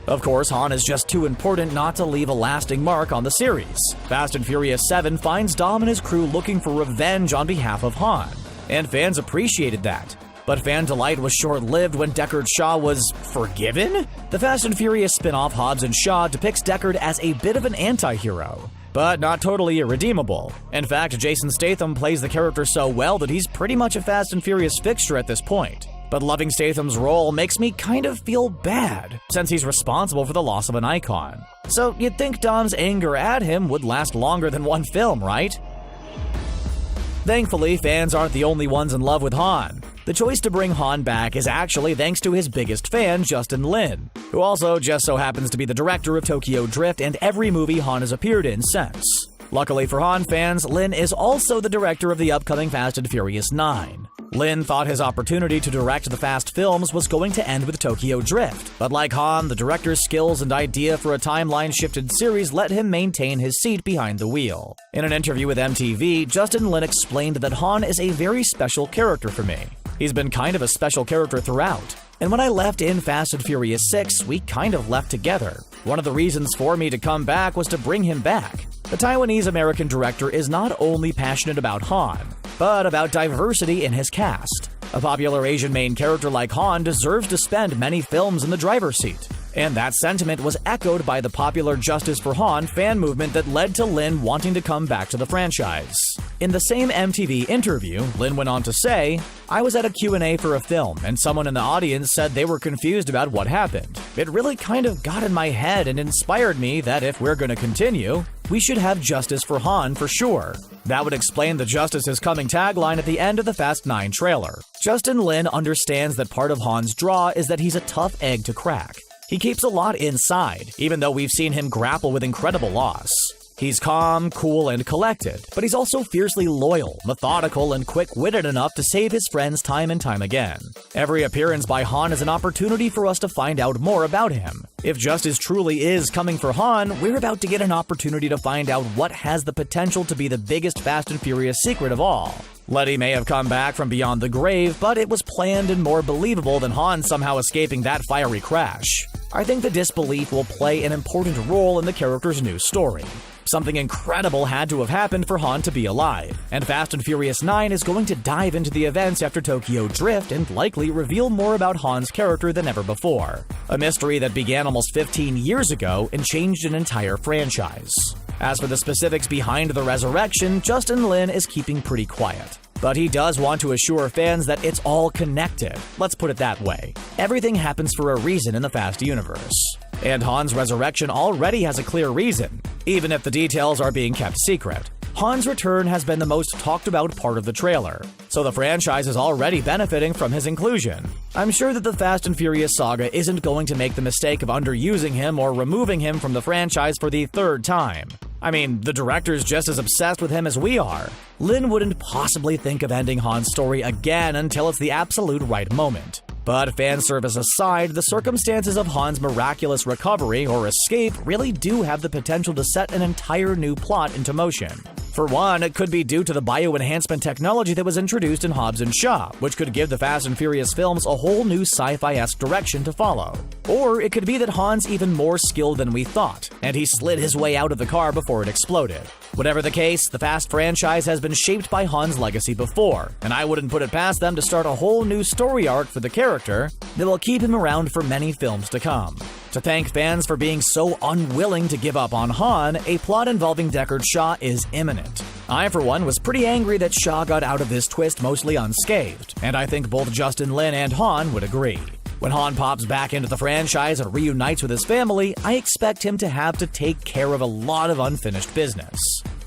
Of course, Han is just too important not to leave a lasting mark on the series. Fast and Furious 7 finds Dom and his crew looking for revenge on behalf of Han, and fans appreciated that. But fan delight was short-lived when Deckard Shaw was forgiven? The Fast and Furious spin-off Hobbs and Shaw depicts Deckard as a bit of an anti-hero, but not totally irredeemable. In fact, Jason Statham plays the character so well that he's pretty much a Fast and Furious fixture at this point. But loving Statham's role makes me kind of feel bad, since he's responsible for the loss of an icon. So you'd think Dom's anger at him would last longer than one film, right? Thankfully, fans aren't the only ones in love with Han. The choice to bring Han back is actually thanks to his biggest fan, Justin Lin, who also just so happens to be the director of Tokyo Drift and every movie Han has appeared in since. Luckily for Han fans, Lin is also the director of the upcoming Fast and Furious 9. Lin thought his opportunity to direct the Fast films was going to end with Tokyo Drift, but like Han, the director's skills and idea for a timeline-shifted series let him maintain his seat behind the wheel. In an interview with MTV, Justin Lin explained that Han is a very special character for me. He's been kind of a special character throughout. And when I left in Fast and Furious 6, we kind of left together. One of the reasons for me to come back was to bring him back. The Taiwanese-American director is not only passionate about Han, but about diversity in his cast. A popular Asian main character like Han deserves to spend many films in the driver's seat. And that sentiment was echoed by the popular Justice for Han fan movement that led to Lin wanting to come back to the franchise. In the same MTV interview, Lin went on to say, "I was at a Q&A for a film, and someone in the audience said they were confused about what happened. It really kind of got in my head and inspired me that if we're going to continue, we should have Justice for Han for sure." That would explain the Justice is Coming tagline at the end of the Fast 9 trailer. Justin Lin understands that part of Han's draw is that he's a tough egg to crack. He keeps a lot inside, even though we've seen him grapple with incredible loss. He's calm, cool, and collected, but he's also fiercely loyal, methodical, and quick-witted enough to save his friends time and time again. Every appearance by Han is an opportunity for us to find out more about him. If Justice truly is coming for Han, we're about to get an opportunity to find out what has the potential to be the biggest Fast and Furious secret of all. Letty may have come back from beyond the grave, but it was planned and more believable than Han somehow escaping that fiery crash. I think the disbelief will play an important role in the character's new story. Something incredible had to have happened for Han to be alive, and Fast and Furious 9 is going to dive into the events after Tokyo Drift and likely reveal more about Han's character than ever before. A mystery that began almost 15 years ago and changed an entire franchise. As for the specifics behind the resurrection, Justin Lin is keeping pretty quiet. But he does want to assure fans that it's all connected. Let's put it that way. Everything happens for a reason in the Fast universe. And Han's resurrection already has a clear reason, even if the details are being kept secret. Han's return has been the most talked about part of the trailer, so the franchise is already benefiting from his inclusion. I'm sure that the Fast and Furious saga isn't going to make the mistake of underusing him or removing him from the franchise for the third time. I mean, the director's just as obsessed with him as we are. Lin wouldn't possibly think of ending Han's story again until it's the absolute right moment. But fan service aside, the circumstances of Han's miraculous recovery or escape really do have the potential to set an entire new plot into motion. For one, it could be due to the bioenhancement technology that was introduced in Hobbs and Shaw, which could give the Fast and Furious films a whole new sci-fi-esque direction to follow. Or it could be that Han's even more skilled than we thought, and he slid his way out of the car before it exploded. Whatever the case, the Fast franchise has been shaped by Han's legacy before, and I wouldn't put it past them to start a whole new story arc for the character that will keep him around for many films to come. To thank fans for being so unwilling to give up on Han, a plot involving Deckard Shaw is imminent. I, for one, was pretty angry that Shaw got out of this twist mostly unscathed, and I think both Justin Lin and Han would agree. When Han pops back into the franchise and reunites with his family, I expect him to have to take care of a lot of unfinished business.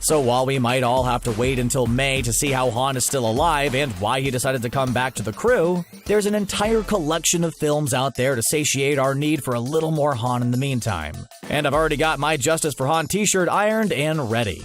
So while we might all have to wait until May to see how Han is still alive and why he decided to come back to the crew, there's an entire collection of films out there to satiate our need for a little more Han in the meantime. And I've already got my Justice for Han t-shirt ironed and ready.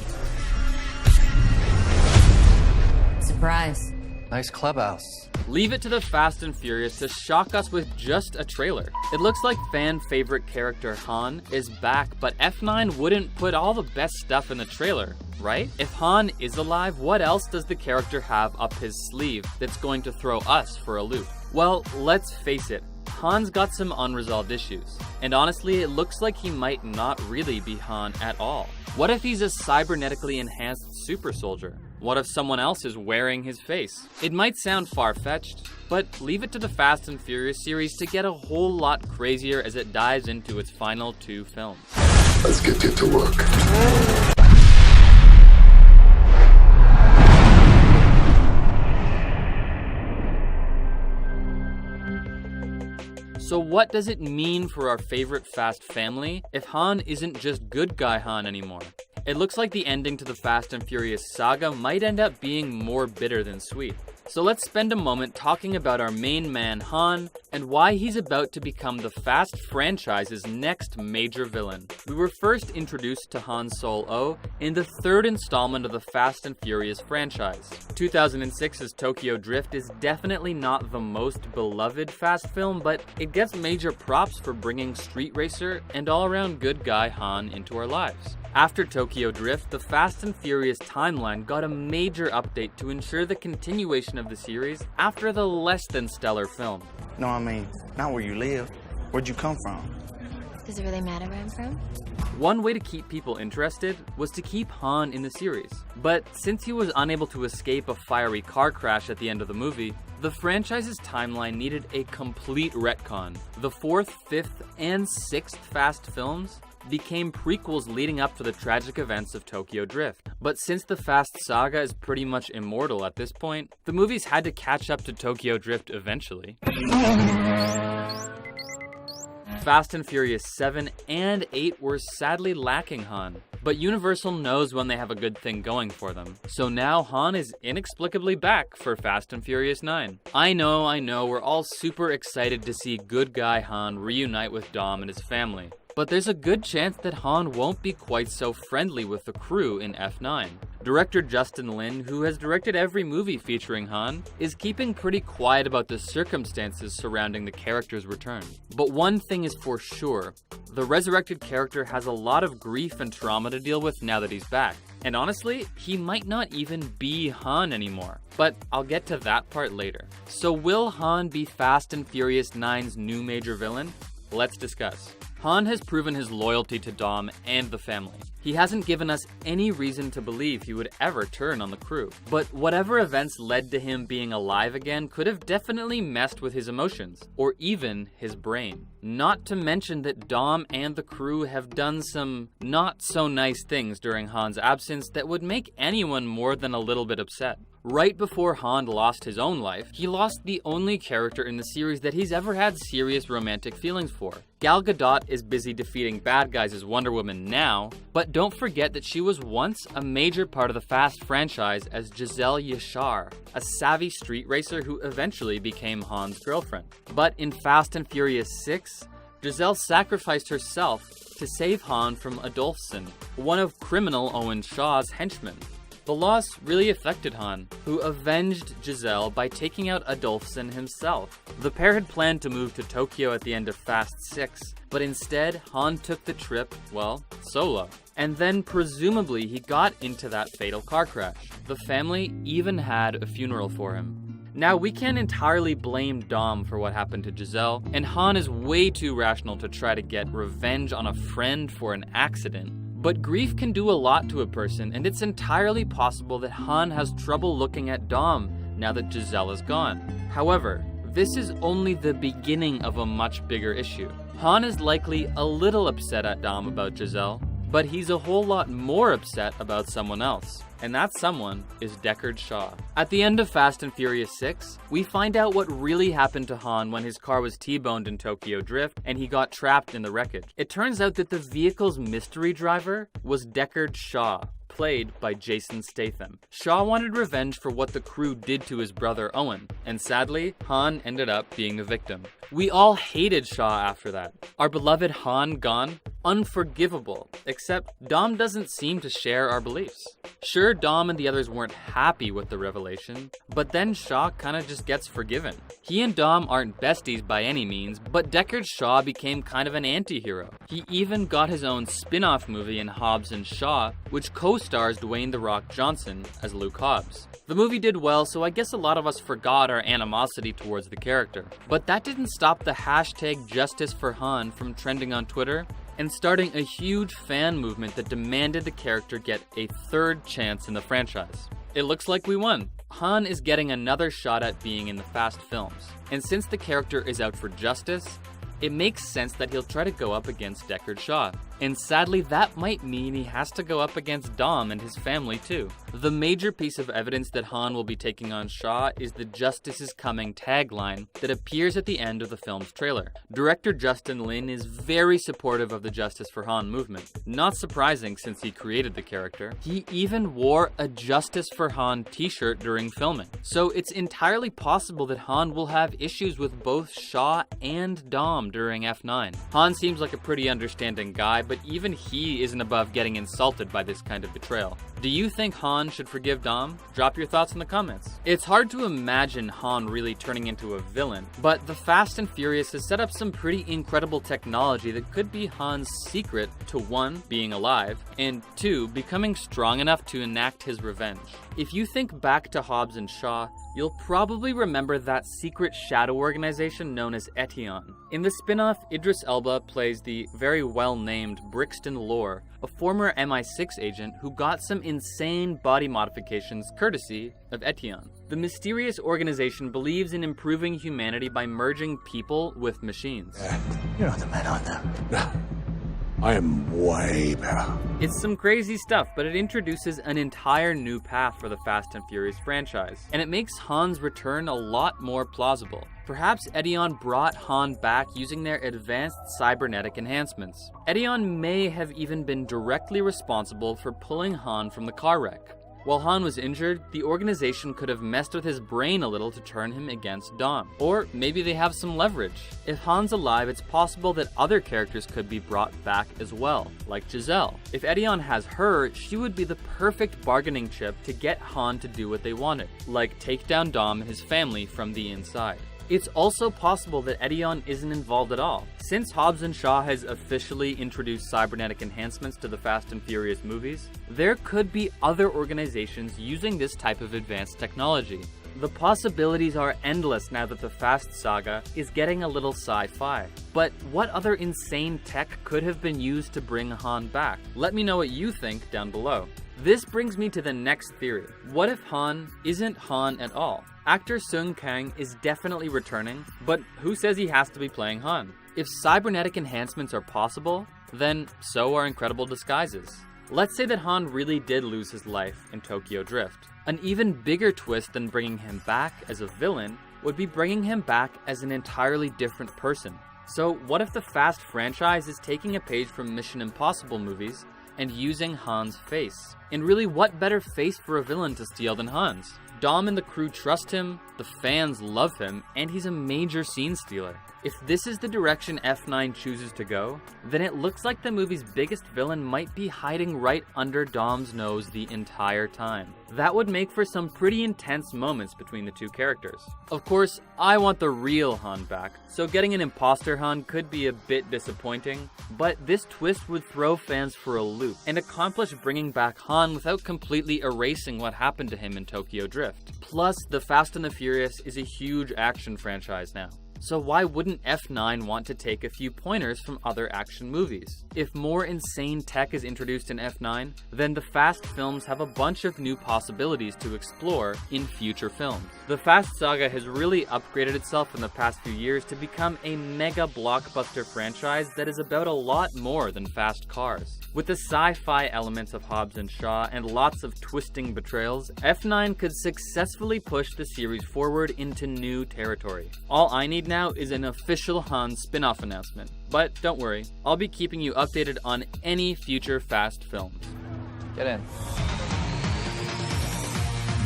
Surprise. Nice clubhouse. Leave it to the Fast and Furious to shock us with just a trailer. It looks like fan favorite character Han is back, but F9 wouldn't put all the best stuff in the trailer, right? If Han is alive, what else does the character have up his sleeve that's going to throw us for a loop? Well, let's face it, Han's got some unresolved issues. And honestly, it looks like he might not really be Han at all. What if he's a cybernetically enhanced super soldier? What if someone else is wearing his face? It might sound far-fetched, but leave it to the Fast and Furious series to get a whole lot crazier as it dives into its final 2 films. Let's get to work. So what does it mean for our favorite Fast family if Han isn't just good guy Han anymore? It looks like the ending to the Fast and Furious saga might end up being more bitter than sweet. So let's spend a moment talking about our main man Han and why he's about to become the Fast franchise's next major villain. We were first introduced to Han Solo in the 3rd installment of the Fast and Furious franchise. 2006's Tokyo Drift is definitely not the most beloved Fast film, but it gets major props for bringing street racer and all-around good guy Han into our lives. After Tokyo Drift, the Fast and Furious timeline got a major update to ensure the continuation of the series after the less than stellar film. No, I mean, not where you live. Where'd you come from? Does it really matter where I'm from? One way to keep people interested was to keep Han in the series. But since he was unable to escape a fiery car crash at the end of the movie, the franchise's timeline needed a complete retcon. The 4th, 5th, and 6th Fast films became prequels leading up to the tragic events of Tokyo Drift. But since the Fast saga is pretty much immortal at this point, the movies had to catch up to Tokyo Drift eventually. Fast and Furious 7 and 8 were sadly lacking Han, but Universal knows when they have a good thing going for them. So now Han is inexplicably back for Fast and Furious 9. I know, we're all super excited to see good guy Han reunite with Dom and his family. But there's a good chance that Han won't be quite so friendly with the crew in F9. Director Justin Lin, who has directed every movie featuring Han, is keeping pretty quiet about the circumstances surrounding the character's return. But one thing is for sure, the resurrected character has a lot of grief and trauma to deal with now that he's back. And honestly, he might not even be Han anymore. But I'll get to that part later. So will Han be Fast and Furious 9's new major villain? Let's discuss. Han has proven his loyalty to Dom and the family. He hasn't given us any reason to believe he would ever turn on the crew. But whatever events led to him being alive again could have definitely messed with his emotions, or even his brain. Not to mention that Dom and the crew have done some not so nice things during Han's absence that would make anyone more than a little bit upset. Right before Han lost his own life, he lost the only character in the series that he's ever had serious romantic feelings for. Gal Gadot is busy defeating bad guys as Wonder Woman now, but don't forget that she was once a major part of the Fast franchise as Giselle Yashar, a savvy street racer who eventually became Han's girlfriend. But in Fast and Furious 6, Giselle sacrificed herself to save Han from Adolphson, one of criminal Owen Shaw's henchmen. The loss really affected Han, who avenged Giselle by taking out Adolphson himself. The pair had planned to move to Tokyo at the end of Fast 6, but instead Han took the trip, well, solo. And then presumably he got into that fatal car crash. The family even had a funeral for him. Now, we can't entirely blame Dom for what happened to Giselle, and Han is way too rational to try to get revenge on a friend for an accident. But grief can do a lot to a person, and it's entirely possible that Han has trouble looking at Dom now that Giselle is gone. However, this is only the beginning of a much bigger issue. Han is likely a little upset at Dom about Giselle, but he's a whole lot more upset about someone else. And that someone is Deckard Shaw. At the end of Fast and Furious 6, we find out what really happened to Han when his car was T-boned in Tokyo Drift and he got trapped in the wreckage. It turns out that the vehicle's mystery driver was Deckard Shaw, played by Jason Statham. Shaw wanted revenge for what the crew did to his brother Owen, and sadly, Han ended up being the victim. We all hated Shaw after that. Our beloved Han gone? Unforgivable, except Dom doesn't seem to share our beliefs. Sure, sure Dom and the others weren't happy with the revelation, but then Shaw kinda just gets forgiven. He and Dom aren't besties by any means, but Deckard Shaw became kind of an anti-hero. He even got his own spin-off movie in Hobbs and Shaw, which co-stars Dwayne "The Rock" Johnson as Luke Hobbs. The movie did well, so I guess a lot of us forgot our animosity towards the character. But that didn't stop the hashtag Justice for Han from trending on Twitter and starting a huge fan movement that demanded the character get a third chance in the franchise. It looks like we won. Han is getting another shot at being in the Fast films, and since the character is out for justice, it makes sense that he'll try to go up against Deckard Shaw. And sadly, that might mean he has to go up against Dom and his family too. The major piece of evidence that Han will be taking on Shaw is the "Justice is Coming" tagline that appears at the end of the film's trailer. Director Justin Lin is very supportive of the Justice for Han movement. Not surprising since he created the character. He even wore a Justice for Han t-shirt during filming. So it's entirely possible that Han will have issues with both Shaw and Dom during F9. Han seems like a pretty understanding guy, but even he isn't above getting insulted by this kind of betrayal. Do you think Han should forgive Dom? Drop your thoughts in the comments. It's hard to imagine Han really turning into a villain, but the Fast and Furious has set up some pretty incredible technology that could be Han's secret to 1, being alive, and 2, becoming strong enough to enact his revenge. If you think back to Hobbs and Shaw, you'll probably remember that secret shadow organization known as Etion. In the spin-off, Idris Elba plays the very well-named Brixton Lore, a former MI6 agent who got some insane body modifications courtesy of Etion. The mysterious organization believes in improving humanity by merging people with machines. You're not the man I know. I am way better. It's some crazy stuff, but it introduces an entire new path for the Fast and Furious franchise, and it makes Han's return a lot more plausible. Perhaps Etion brought Han back using their advanced cybernetic enhancements. Etion may have even been directly responsible for pulling Han from the car wreck. While Han was injured, the organization could have messed with his brain a little to turn him against Dom. Or maybe they have some leverage. If Han's alive, it's possible that other characters could be brought back as well, like Giselle. If Etion has her, she would be the perfect bargaining chip to get Han to do what they wanted, like take down Dom and his family from the inside. It's also possible that Etion isn't involved at all. Since Hobbs and Shaw has officially introduced cybernetic enhancements to the Fast and Furious movies, there could be other organizations using this type of advanced technology. The possibilities are endless now that the Fast saga is getting a little sci-fi. But what other insane tech could have been used to bring Han back? Let me know what you think down below. This brings me to the next theory. What if Han isn't Han at all? Actor Sung Kang is definitely returning, but who says he has to be playing Han? If cybernetic enhancements are possible, then so are incredible disguises. Let's say that Han really did lose his life in Tokyo Drift. An even bigger twist than bringing him back as a villain would be bringing him back as an entirely different person. So what if the Fast franchise is taking a page from Mission Impossible movies and using Han's face? And really, what better face for a villain to steal than Han's? Dom and the crew trust him, the fans love him, and he's a major scene stealer. If this is the direction F9 chooses to go, then it looks like the movie's biggest villain might be hiding right under Dom's nose the entire time. That would make for some pretty intense moments between the two characters. Of course, I want the real Han back, so getting an imposter Han could be a bit disappointing, but this twist would throw fans for a loop and accomplish bringing back Han without completely erasing what happened to him in Tokyo Drift. Plus, the Fast and the Furious is a huge action franchise now. So why wouldn't F9 want to take a few pointers from other action movies? If more insane tech is introduced in F9, then the Fast films have a bunch of new possibilities to explore in future films. The Fast saga has really upgraded itself in the past few years to become a mega blockbuster franchise that is about a lot more than fast cars. With the sci-fi elements of Hobbs and Shaw and lots of twisting betrayals, F9 could successfully push the series forward into new territory. All I need now is an official Han spin-off announcement. But don't worry, I'll be keeping you updated on any future Fast films. Get in.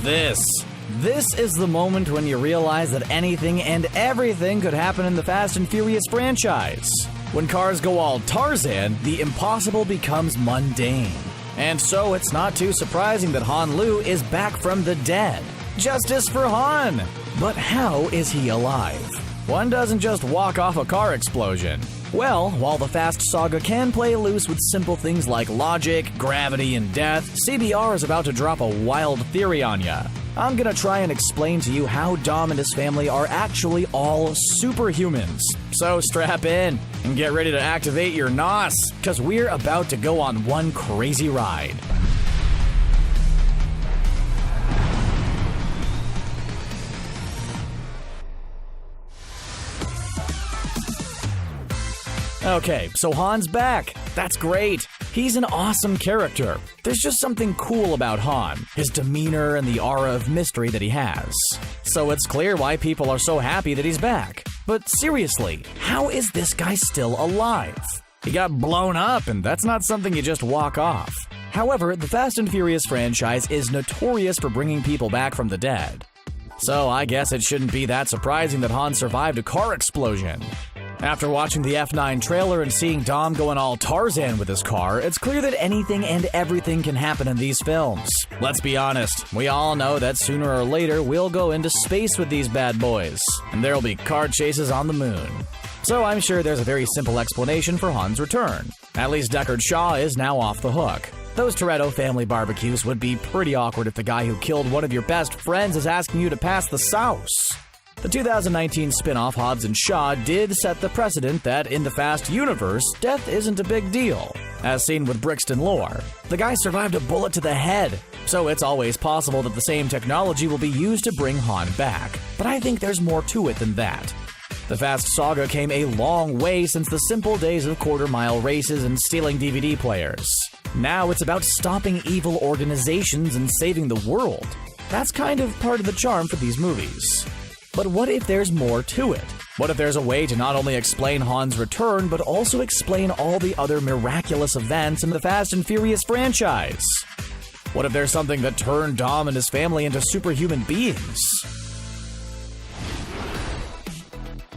This is the moment when you realize that anything and everything could happen in the Fast and Furious franchise. When cars go all Tarzan, the impossible becomes mundane. And so it's not too surprising that Han Lu is back from the dead. Justice for Han! But how is he alive? One doesn't just walk off a car explosion. Well, while the Fast saga can play loose with simple things like logic, gravity, and death, CBR is about to drop a wild theory on ya. I'm gonna try and explain to you how Dom and his family are actually all superhumans. So strap in and get ready to activate your NOS, because we're about to go on one crazy ride. Okay, so Han's back. That's great. He's an awesome character. There's just something cool about Han, his demeanor and the aura of mystery that he has. So it's clear why people are so happy that he's back. But seriously, how is this guy still alive? He got blown up, and that's not something you just walk off. However, the Fast and Furious franchise is notorious for bringing people back from the dead. So I guess it shouldn't be that surprising that Han survived a car explosion. After watching the F9 trailer and seeing Dom going all Tarzan with his car, it's clear that anything and everything can happen in these films. Let's be honest, we all know that sooner or later we'll go into space with these bad boys, and there'll be car chases on the moon. So I'm sure there's a very simple explanation for Han's return. At least Deckard Shaw is now off the hook. Those Toretto family barbecues would be pretty awkward if the guy who killed one of your best friends is asking you to pass the sauce. The 2019 spin-off Hobbs and Shaw did set the precedent that in the Fast universe, death isn't a big deal. As seen with Brixton lore, the guy survived a bullet to the head, so it's always possible that the same technology will be used to bring Han back. But I think there's more to it than that. The Fast saga came a long way since the simple days of quarter-mile races and stealing DVD players. Now it's about stopping evil organizations and saving the world. That's kind of part of the charm for these movies. But what if there's more to it? What if there's a way to not only explain Han's return, but also explain all the other miraculous events in the Fast and Furious franchise? What if there's something that turned Dom and his family into superhuman beings?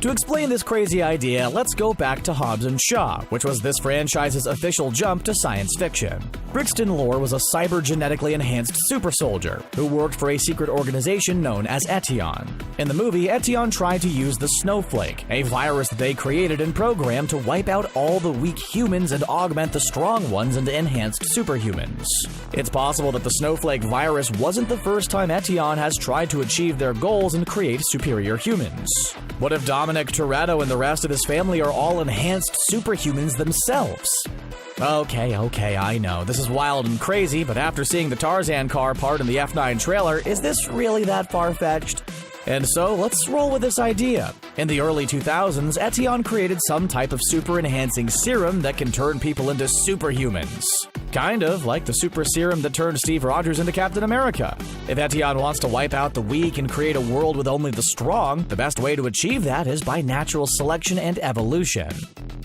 To explain this crazy idea, let's go back to Hobbs and Shaw, which was this franchise's official jump to science fiction. Brixton Lore was a cyber-genetically enhanced super soldier who worked for a secret organization known as Etion. In the movie, Etion tried to use the Snowflake, a virus that they created and programmed to wipe out all the weak humans and augment the strong ones into enhanced superhumans. It's possible that the Snowflake virus wasn't the first time Etion has tried to achieve their goals and create superior humans. What if Dominic Toretto and the rest of his family are all enhanced superhumans themselves? Okay, I know, this is wild and crazy, but after seeing the Tarzan car part in the F9 trailer, is this really that far-fetched? And so, let's roll with this idea. In the early 2000s, Etion created some type of super-enhancing serum that can turn people into superhumans. Kind of like the super serum that turned Steve Rogers into Captain America. If Etion wants to wipe out the weak and create a world with only the strong, the best way to achieve that is by natural selection and evolution.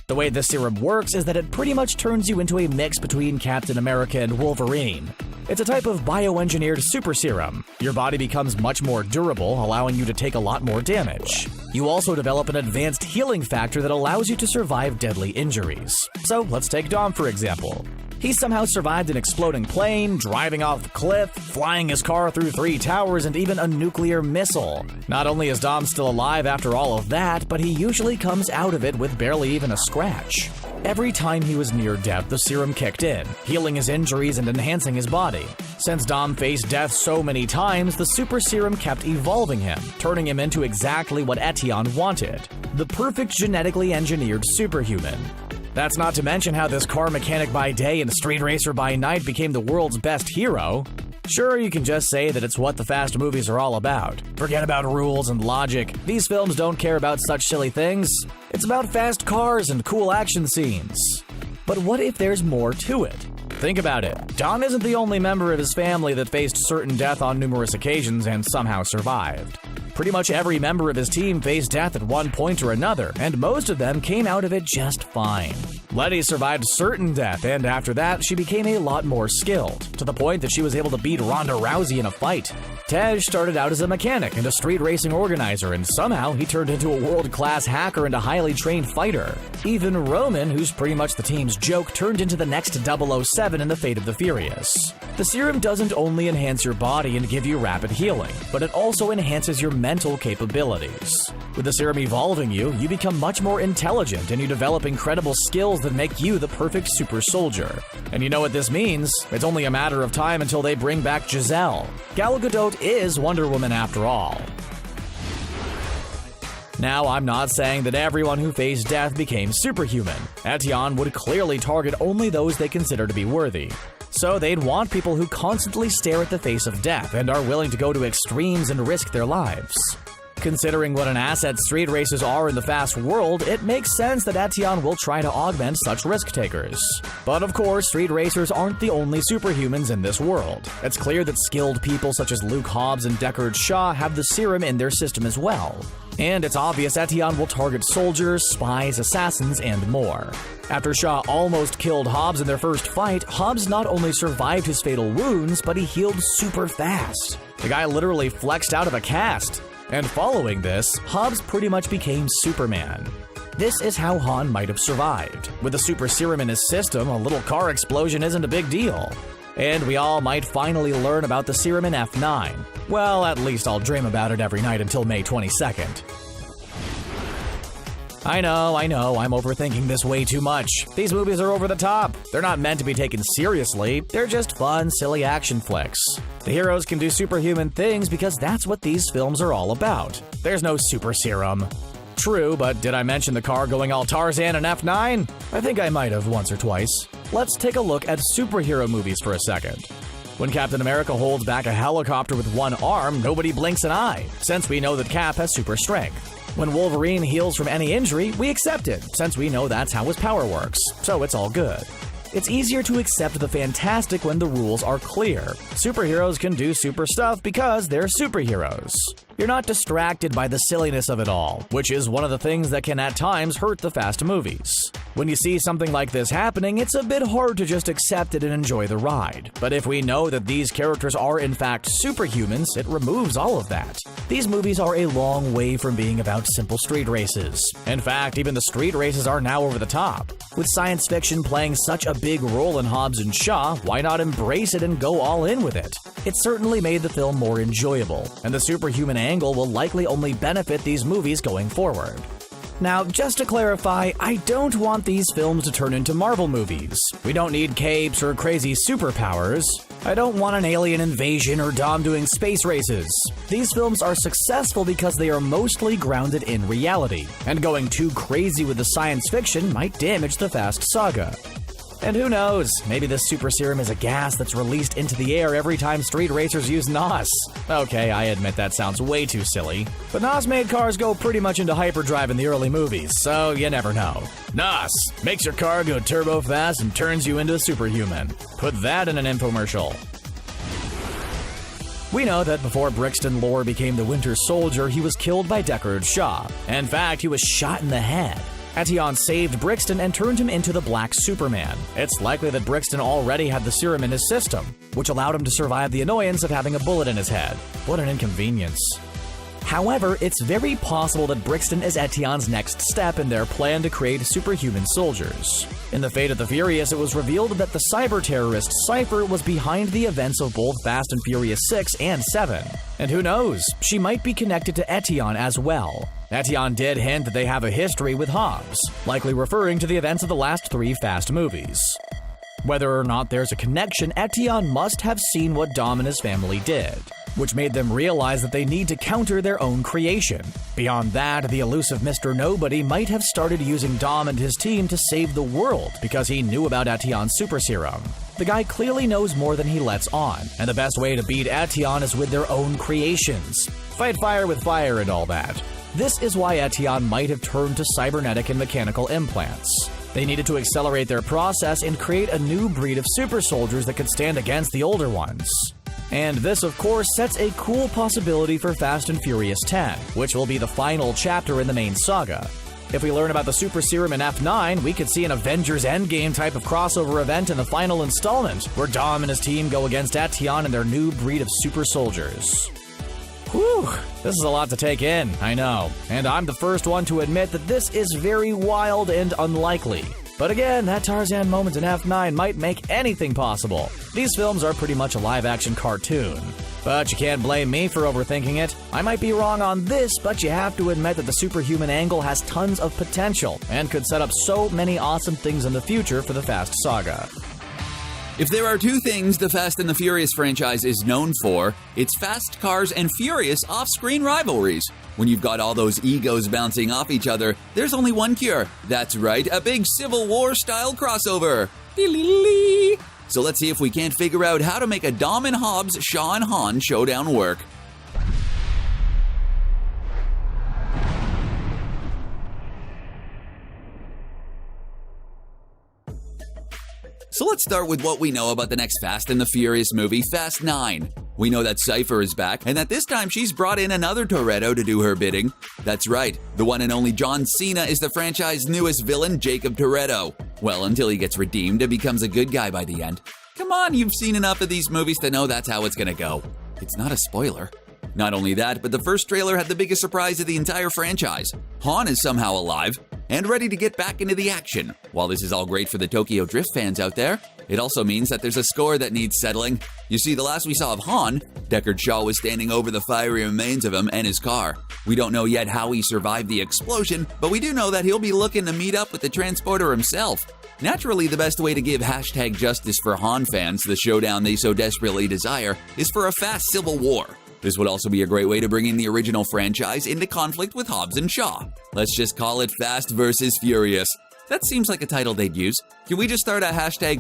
The way this serum works is that it pretty much turns you into a mix between Captain America and Wolverine. It's a type of bioengineered super serum. Your body becomes much more durable, allowing you to take a lot more damage. You also develop an advanced healing factor that allows you to survive deadly injuries. So let's take Dom for example. He somehow survived an exploding plane, driving off the cliff, flying his car through 3 towers, and even a nuclear missile. Not only is Dom still alive after all of that, but he usually comes out of it with barely even a scratch. Every time he was near death, the serum kicked in, healing his injuries and enhancing his body. Since Dom faced death so many times, the super serum kept evolving him, turning him into exactly what Etion wanted: the perfect genetically engineered superhuman. That's not to mention how this car mechanic by day and street racer by night became the world's best hero. Sure, you can just say that it's what the Fast movies are all about. Forget about rules and logic. These films don't care about such silly things. It's about fast cars and cool action scenes. But what if there's more to it? Think about it. Dom isn't the only member of his family that faced certain death on numerous occasions and somehow survived. Pretty much every member of his team faced death at one point or another, and most of them came out of it just fine. Letty survived certain death, and after that, she became a lot more skilled, to the point that she was able to beat Ronda Rousey in a fight. Tej started out as a mechanic and a street racing organizer, and somehow he turned into a world-class hacker and a highly trained fighter. Even Roman, who's pretty much the team's joke, turned into the next 007 in the Fate of the Furious. The serum doesn't only enhance your body and give you rapid healing, but it also enhances your mental capabilities. With the serum evolving you, you become much more intelligent and you develop incredible skills that make you the perfect super soldier. And you know what this means? It's only a matter of time until they bring back Giselle. Gal Gadot is Wonder Woman after all. Now, I'm not saying that everyone who faced death became superhuman. Etienne would clearly target only those they consider to be worthy. So they'd want people who constantly stare at the face of death and are willing to go to extremes and risk their lives. Considering what an asset street races are in the fast world, it makes sense that Etienne will try to augment such risk takers. But of course, street racers aren't the only superhumans in this world. It's clear that skilled people such as Luke Hobbs and Deckard Shaw have the serum in their system as well. And it's obvious Etienne will target soldiers, spies, assassins, and more. After Shaw almost killed Hobbs in their first fight, Hobbs not only survived his fatal wounds, but he healed super fast. The guy literally flexed out of a cast. And following this, Hobbs pretty much became Superman. This is how Han might have survived. With a super serum in his system, a little car explosion isn't a big deal. And we all might finally learn about the serum in F9. Well, at least I'll dream about it every night until May 22nd. I know, I'm overthinking this way too much. These movies are over the top. They're not meant to be taken seriously. They're just fun, silly action flicks. The heroes can do superhuman things because that's what these films are all about. There's no super serum. True, but did I mention the car going all Tarzan in F9? I think I might have once or twice. Let's take a look at superhero movies for a second. When Captain America holds back a helicopter with one arm, nobody blinks an eye, since we know that Cap has super strength. When Wolverine heals from any injury, we accept it, since we know that's how his power works, so it's all good. It's easier to accept the fantastic when the rules are clear. Superheroes can do super stuff because they're superheroes. You're not distracted by the silliness of it all, which is one of the things that can at times hurt the fast movies. When you see something like this happening, it's a bit hard to just accept it and enjoy the ride. But if we know that these characters are in fact superhumans, it removes all of that. These movies are a long way from being about simple street races. In fact, even the street races are now over the top. With science fiction playing such a big role in Hobbs and Shaw, why not embrace it and go all in with it? It certainly made the film more enjoyable, and the superhuman angle will likely only benefit these movies going forward. Now, just to clarify, I don't want these films to turn into Marvel movies. We don't need capes or crazy superpowers. I don't want an alien invasion or Dom doing space races. These films are successful because they are mostly grounded in reality, and going too crazy with the science fiction might damage the Fast saga. And who knows, maybe this super serum is a gas that's released into the air every time street racers use NOS. Okay, I admit that sounds way too silly, but NOS made cars go pretty much into hyperdrive in the early movies, so you never know. NOS makes your car go turbo fast and turns you into a superhuman. Put that in an infomercial. We know that before Brixton Lore became the Winter Soldier, he was killed by Deckard Shaw. In fact, he was shot in the head. Etienne saved Brixton and turned him into the Black Superman. It's likely that Brixton already had the serum in his system, which allowed him to survive the annoyance of having a bullet in his head. What an inconvenience. However, it's very possible that Brixton is Etienne's next step in their plan to create superhuman soldiers. In The Fate of the Furious, it was revealed that the cyber terrorist Cipher was behind the events of both Fast and Furious 6 and 7. And who knows, she might be connected to Etienne as well. Etienne did hint that they have a history with Hobbs, likely referring to the events of the last 3 Fast movies. Whether or not there's a connection, Etienne must have seen what Dom and his family did, which made them realize that they need to counter their own creation. Beyond that, the elusive Mr. Nobody might have started using Dom and his team to save the world because he knew about Etienne's super serum. The guy clearly knows more than he lets on, and the best way to beat Etienne is with their own creations. Fight fire with fire and all that. This is why Etienne might have turned to cybernetic and mechanical implants. They needed to accelerate their process and create a new breed of super soldiers that could stand against the older ones. And this, of course, sets a cool possibility for Fast and Furious 10, which will be the final chapter in the main saga. If we learn about the super serum in F9, we could see an Avengers Endgame type of crossover event in the final installment, where Dom and his team go against Ation and their new breed of super soldiers. Whew, this is a lot to take in, I know, and I'm the first one to admit that this is very wild and unlikely. But again, that Tarzan moment in F9 might make anything possible. These films are pretty much a live-action cartoon. But you can't blame me for overthinking it. I might be wrong on this, but you have to admit that the superhuman angle has tons of potential and could set up so many awesome things in the future for the Fast saga. If there are two things the Fast and the Furious franchise is known for, it's fast cars and furious off-screen rivalries. When you've got all those egos bouncing off each other, there's only one cure. That's right, a big Civil War-style crossover. So let's see if we can't figure out how to make a Dom and Hobbs, Shaw and Han showdown work. So let's start with what we know about the next Fast and the Furious movie, Fast 9. We know that Cipher is back, and that this time she's brought in another Toretto to do her bidding. That's right, the one and only John Cena is the franchise's newest villain, Jacob Toretto. Well, until he gets redeemed and becomes a good guy by the end. Come on, you've seen enough of these movies to know that's how it's gonna go. It's not a spoiler. Not only that, but the first trailer had the biggest surprise of the entire franchise. Han is somehow alive and ready to get back into the action. While this is all great for the Tokyo Drift fans out there, it also means that there's a score that needs settling. You see, the last we saw of Han, Deckard Shaw was standing over the fiery remains of him and his car. We don't know yet how he survived the explosion, but we do know that he'll be looking to meet up with the transporter himself. Naturally, the best way to give #justice for Han fans the showdown they so desperately desire is for a fast civil war. This would also be a great way to bring in the original franchise into conflict with Hobbs and Shaw. Let's just call it Fast vs. Furious. That seems like a title they'd use. Can we just start a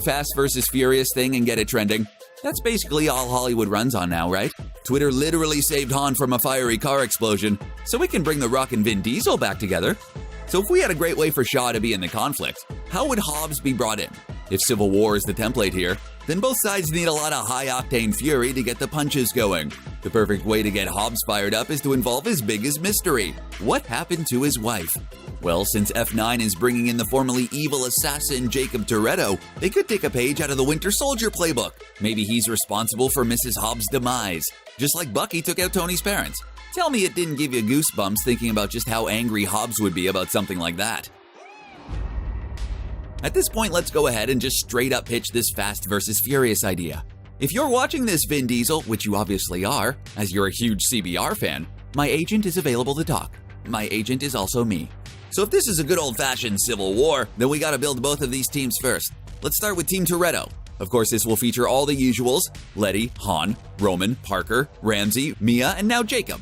#Fast vs. Furious thing and get it trending? That's basically all Hollywood runs on now, right? Twitter literally saved Han from a fiery car explosion, so we can bring The Rock and Vin Diesel back together. So if we had a great way for Shaw to be in the conflict, how would Hobbs be brought in? If Civil War is the template here, then both sides need a lot of high-octane fury to get the punches going. The perfect way to get Hobbs fired up is to involve his biggest mystery. What happened to his wife? Well, since F9 is bringing in the formerly evil assassin Jacob Toretto, they could take a page out of the Winter Soldier playbook. Maybe he's responsible for Mrs. Hobbs' demise, just like Bucky took out Tony's parents. Tell me it didn't give you goosebumps thinking about just how angry Hobbs would be about something like that. At this point, let's go ahead and just straight up pitch this Fast vs. Furious idea. If you're watching this, Vin Diesel, which you obviously are, as you're a huge CBR fan, my agent is available to talk. My agent is also me. So if this is a good old-fashioned civil war, then we gotta build both of these teams first. Let's start with Team Toretto. Of course, this will feature all the usuals: Letty, Han, Roman, Parker, Ramsey, Mia, and now Jacob.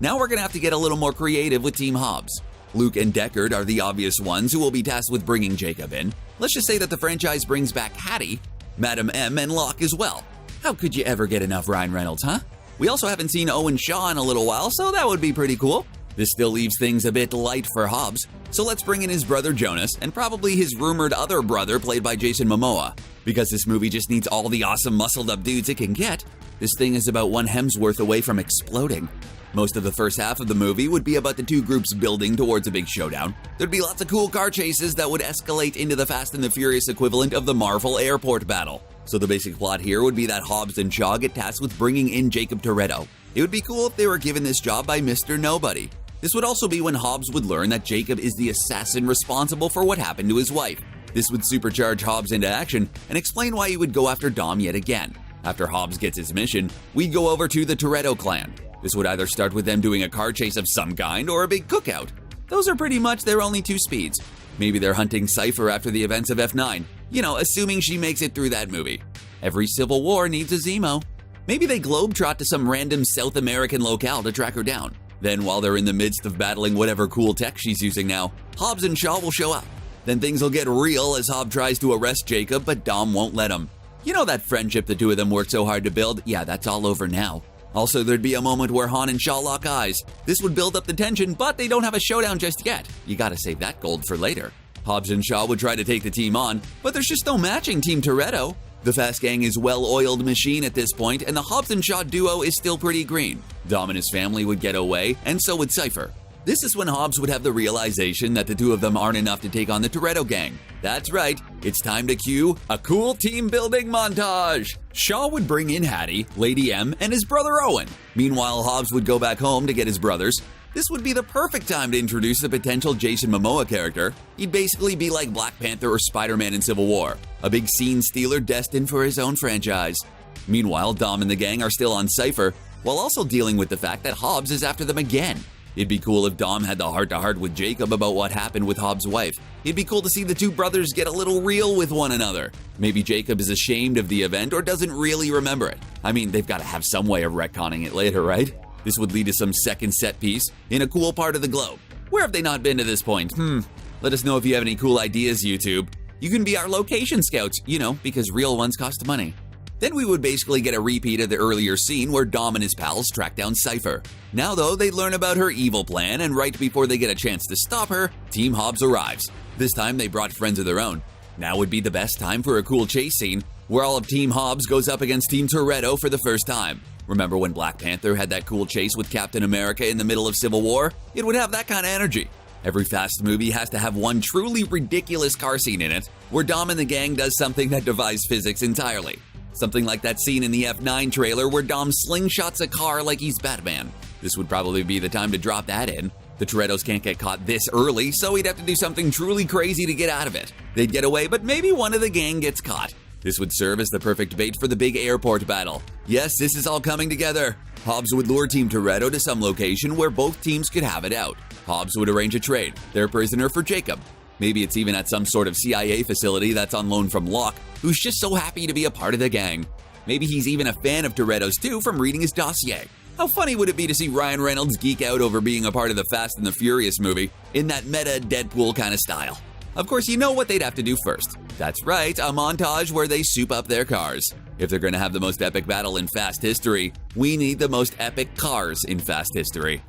Now we're gonna have to get a little more creative with Team Hobbs. Luke and Deckard are the obvious ones who will be tasked with bringing Jacob in. Let's just say that the franchise brings back Hattie, Madam M, and Locke as well. How could you ever get enough Ryan Reynolds, huh? We also haven't seen Owen Shaw in a little while, so that would be pretty cool. This still leaves things a bit light for Hobbs, so let's bring in his brother Jonas, and probably his rumored other brother played by Jason Momoa. Because this movie just needs all the awesome muscled-up dudes it can get, this thing is about one Hemsworth away from exploding. Most of the first half of the movie would be about the two groups building towards a big showdown. There'd be lots of cool car chases that would escalate into the Fast and the Furious equivalent of the Marvel airport battle. So the basic plot here would be that Hobbs and Shaw get tasked with bringing in Jacob Toretto. It would be cool if they were given this job by Mr. Nobody. This would also be when Hobbs would learn that Jacob is the assassin responsible for what happened to his wife. This would supercharge Hobbs into action and explain why he would go after Dom yet again. After Hobbs gets his mission, we'd go over to the Toretto clan. This would either start with them doing a car chase of some kind or a big cookout. Those are pretty much their only two speeds. Maybe they're hunting Cipher after the events of F9. You know, assuming she makes it through that movie. Every civil war needs a Zemo. Maybe they globetrot to some random South American locale to track her down. Then while they're in the midst of battling whatever cool tech she's using now, Hobbs and Shaw will show up. Then things will get real as Hobbs tries to arrest Jacob, but Dom won't let him. You know that friendship the two of them worked so hard to build? Yeah, that's all over now. Also, there'd be a moment where Han and Shaw lock eyes. This would build up the tension, but they don't have a showdown just yet. You gotta save that gold for later. Hobbs and Shaw would try to take the team on, but there's just no matching Team Toretto. The Fast Gang is well-oiled machine at this point, and the Hobbs and Shaw duo is still pretty green. Dom and his family would get away, and so would Cipher. This is when Hobbs would have the realization that the two of them aren't enough to take on the Toretto gang. That's right, it's time to cue a cool team-building montage! Shaw would bring in Hattie, Lady M, and his brother Owen. Meanwhile, Hobbs would go back home to get his brothers. This would be the perfect time to introduce the potential Jason Momoa character. He'd basically be like Black Panther or Spider-Man in Civil War, a big scene stealer destined for his own franchise. Meanwhile, Dom and the gang are still on Cipher, while also dealing with the fact that Hobbs is after them again. It'd be cool if Dom had the heart-to-heart with Jacob about what happened with Hobbs' wife. It'd be cool to see the two brothers get a little real with one another. Maybe Jacob is ashamed of the event or doesn't really remember it. I mean, they've got to have some way of retconning it later, right? This would lead to some second set piece in a cool part of the globe. Where have they not been to this point? Let us know if you have any cool ideas, YouTube. You can be our location scouts, because real ones cost money. Then we would basically get a repeat of the earlier scene where Dom and his pals track down Cipher. Now though, they learn about her evil plan, and right before they get a chance to stop her, Team Hobbs arrives. This time they brought friends of their own. Now would be the best time for a cool chase scene, where all of Team Hobbs goes up against Team Toretto for the first time. Remember when Black Panther had that cool chase with Captain America in the middle of Civil War? It would have that kind of energy. Every Fast movie has to have one truly ridiculous car scene in it, where Dom and the gang does something that defies physics entirely. Something like that scene in the F9 trailer where Dom slingshots a car like he's Batman. This would probably be the time to drop that in. The Torettos can't get caught this early, so he'd have to do something truly crazy to get out of it. They'd get away, but maybe one of the gang gets caught. This would serve as the perfect bait for the big airport battle. Yes, this is all coming together. Hobbs would lure Team Toretto to some location where both teams could have it out. Hobbs would arrange a trade, their prisoner for Jacob. Maybe it's even at some sort of CIA facility that's on loan from Locke, who's just so happy to be a part of the gang. Maybe he's even a fan of Toretto's too from reading his dossier. How funny would it be to see Ryan Reynolds geek out over being a part of the Fast and the Furious movie in that meta Deadpool kind of style? Of course, you know what they'd have to do first. That's right, a montage where they soup up their cars. If they're going to have the most epic battle in Fast history, we need the most epic cars in Fast history.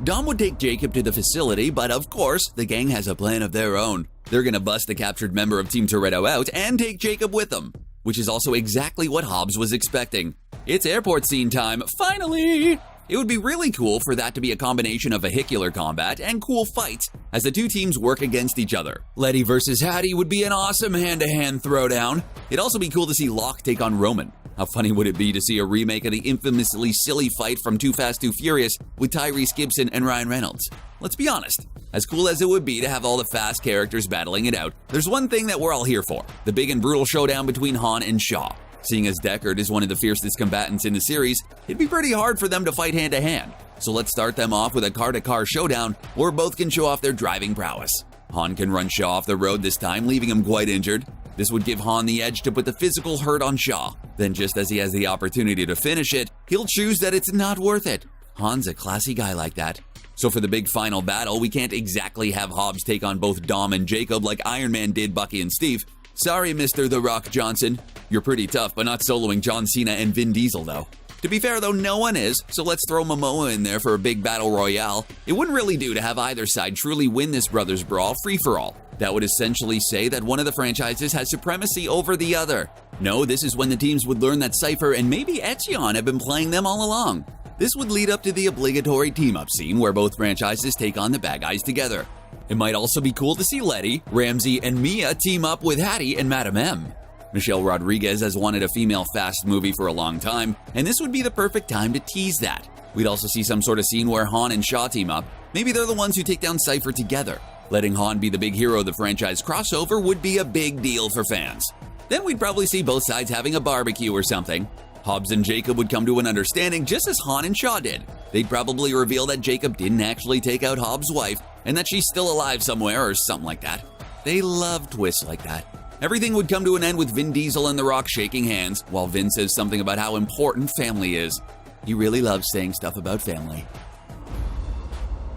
Dom would take Jacob to the facility, but of course, the gang has a plan of their own. They're gonna bust the captured member of Team Toretto out and take Jacob with them, which is also exactly what Hobbs was expecting. It's airport scene time, finally! It would be really cool for that to be a combination of vehicular combat and cool fights as the two teams work against each other. Letty versus Hattie would be an awesome hand-to-hand throwdown. It'd also be cool to see Locke take on Roman. How funny would it be to see a remake of the infamously silly fight from Too Fast, Too Furious with Tyrese Gibson and Ryan Reynolds? Let's be honest. As cool as it would be to have all the Fast characters battling it out, there's one thing that we're all here for: the big and brutal showdown between Han and Shaw. Seeing as Deckard is one of the fiercest combatants in the series, it'd be pretty hard for them to fight hand-to-hand. So let's start them off with a car-to-car showdown where both can show off their driving prowess. Han can run Shaw off the road this time, leaving him quite injured. This would give Han the edge to put the physical hurt on Shaw. Then just as he has the opportunity to finish it, he'll choose that it's not worth it. Han's a classy guy like that. So for the big final battle, we can't exactly have Hobbs take on both Dom and Jacob like Iron Man did Bucky and Steve. Sorry, Mr. The Rock Johnson. You're pretty tough, but not soloing John Cena and Vin Diesel, though. To be fair, though, no one is, so let's throw Momoa in there for a big battle royale. It wouldn't really do to have either side truly win this brothers brawl free-for-all. That would essentially say that one of the franchises has supremacy over the other. No, this is when the teams would learn that Cipher and maybe Etion have been playing them all along. This would lead up to the obligatory team-up scene where both franchises take on the bad guys together. It might also be cool to see Letty, Ramsey, and Mia team up with Hattie and Madame M. Michelle Rodriguez has wanted a female Fast movie for a long time, and this would be the perfect time to tease that. We'd also see some sort of scene where Han and Shaw team up. Maybe they're the ones who take down Cipher together. Letting Han be the big hero of the franchise crossover would be a big deal for fans. Then we'd probably see both sides having a barbecue or something. Hobbs and Jacob would come to an understanding just as Han and Shaw did. They'd probably reveal that Jacob didn't actually take out Hobbs' wife and that she's still alive somewhere or something like that. They love twists like that. Everything would come to an end with Vin Diesel and The Rock shaking hands while Vin says something about how important family is. He really loves saying stuff about family.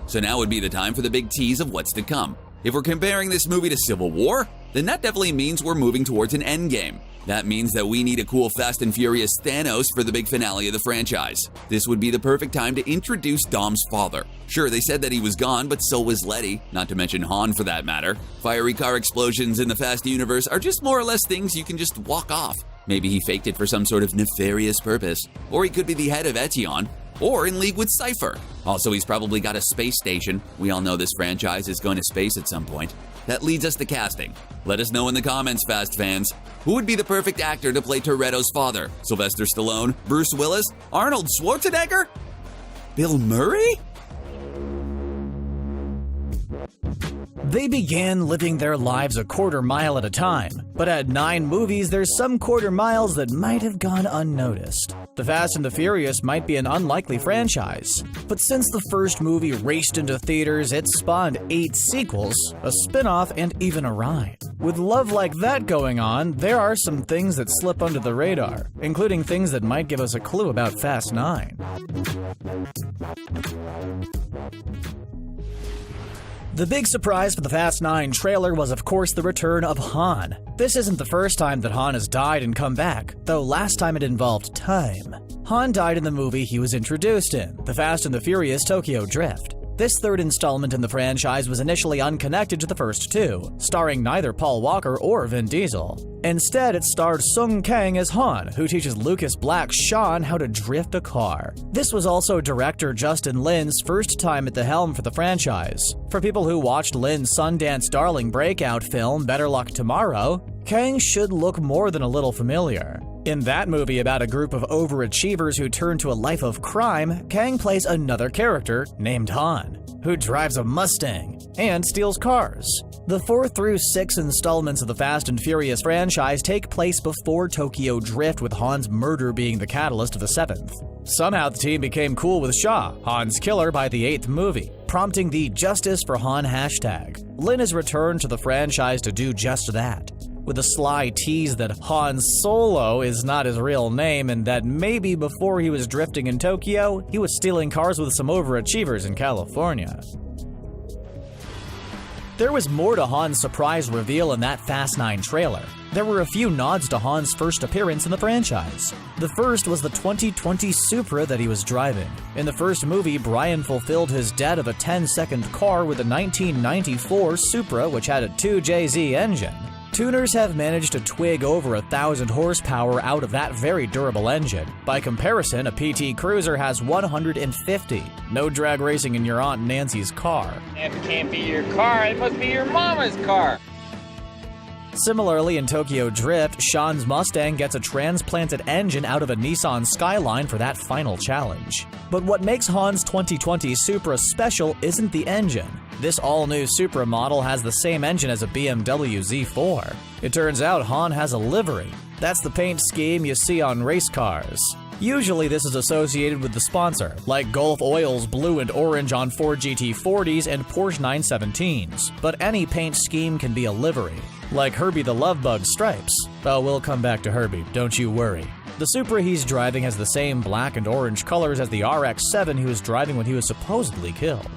So now would be the time for the big tease of what's to come. If we're comparing this movie to Civil War, then that definitely means we're moving towards an endgame. That means that we need a cool Fast and Furious Thanos for the big finale of the franchise. This would be the perfect time to introduce Dom's father. Sure, they said that he was gone, but so was Letty, not to mention Han for that matter. Fiery car explosions in the Fast universe are just more or less things you can just walk off. Maybe he faked it for some sort of nefarious purpose. Or he could be the head of Etion. or in league with Cipher. Also, he's probably got a space station. We all know this franchise is going to space at some point. That leads us to casting. Let us know in the comments, Fast fans. Who would be the perfect actor to play Toretto's father? Sylvester Stallone? Bruce Willis? Arnold Schwarzenegger? Bill Murray? They began living their lives a quarter mile at a time, but at 9 movies, there's some quarter miles that might have gone unnoticed. The Fast and the Furious might be an unlikely franchise, but since the first movie raced into theaters, it spawned 8 sequels, a spin-off, and even a ride. With love like that going on, there are some things that slip under the radar, including things that might give us a clue about Fast 9. The big surprise for the Fast 9 trailer was, of course, the return of Han. This isn't the first time that Han has died and come back, though last time it involved time. Han died in the movie he was introduced in, The Fast and the Furious Tokyo Drift. This third installment in the franchise was initially unconnected to the first 2, starring neither Paul Walker or Vin Diesel. Instead, it starred Sung Kang as Han, who teaches Lucas Black Sean how to drift a car. This was also director Justin Lin's first time at the helm for the franchise. For people who watched Lin's Sundance Darling breakout film Better Luck Tomorrow, Kang should look more than a little familiar. In that movie about a group of overachievers who turn to a life of crime, Kang plays another character named Han, who drives a Mustang and steals cars. The 4 through 6 installments of the Fast and Furious franchise take place before Tokyo Drift, with Han's murder being the catalyst of the 7th. Somehow the team became cool with Shaw, Han's killer, by the 8th movie, prompting the Justice for Han hashtag. Lin has returned to the franchise to do just that, with a sly tease that Han Solo is not his real name and that maybe before he was drifting in Tokyo, he was stealing cars with some overachievers in California. There was more to Han's surprise reveal in that Fast 9 trailer. There were a few nods to Han's first appearance in the franchise. The first was the 2020 Supra that he was driving. In the first movie, Brian fulfilled his debt of a 10-second car with a 1994 Supra which had a 2JZ engine. Tuners have managed to twig over 1,000 horsepower out of that very durable engine. By comparison, a PT Cruiser has 150. No drag racing in your Aunt Nancy's car. If it can't be your car, it must be your mama's car. Similarly, in Tokyo Drift, Sean's Mustang gets a transplanted engine out of a Nissan Skyline for that final challenge. But what makes Han's 2020 Supra special isn't the engine. This all-new Supra model has the same engine as a BMW Z4. It turns out Han has a livery. That's the paint scheme you see on race cars. Usually this is associated with the sponsor, like Gulf Oil's blue and orange on Ford GT40s and Porsche 917s. But any paint scheme can be a livery, like Herbie the Lovebug stripes. Oh, we'll come back to Herbie, don't you worry. The Supra he's driving has the same black and orange colors as the RX-7 he was driving when he was supposedly killed.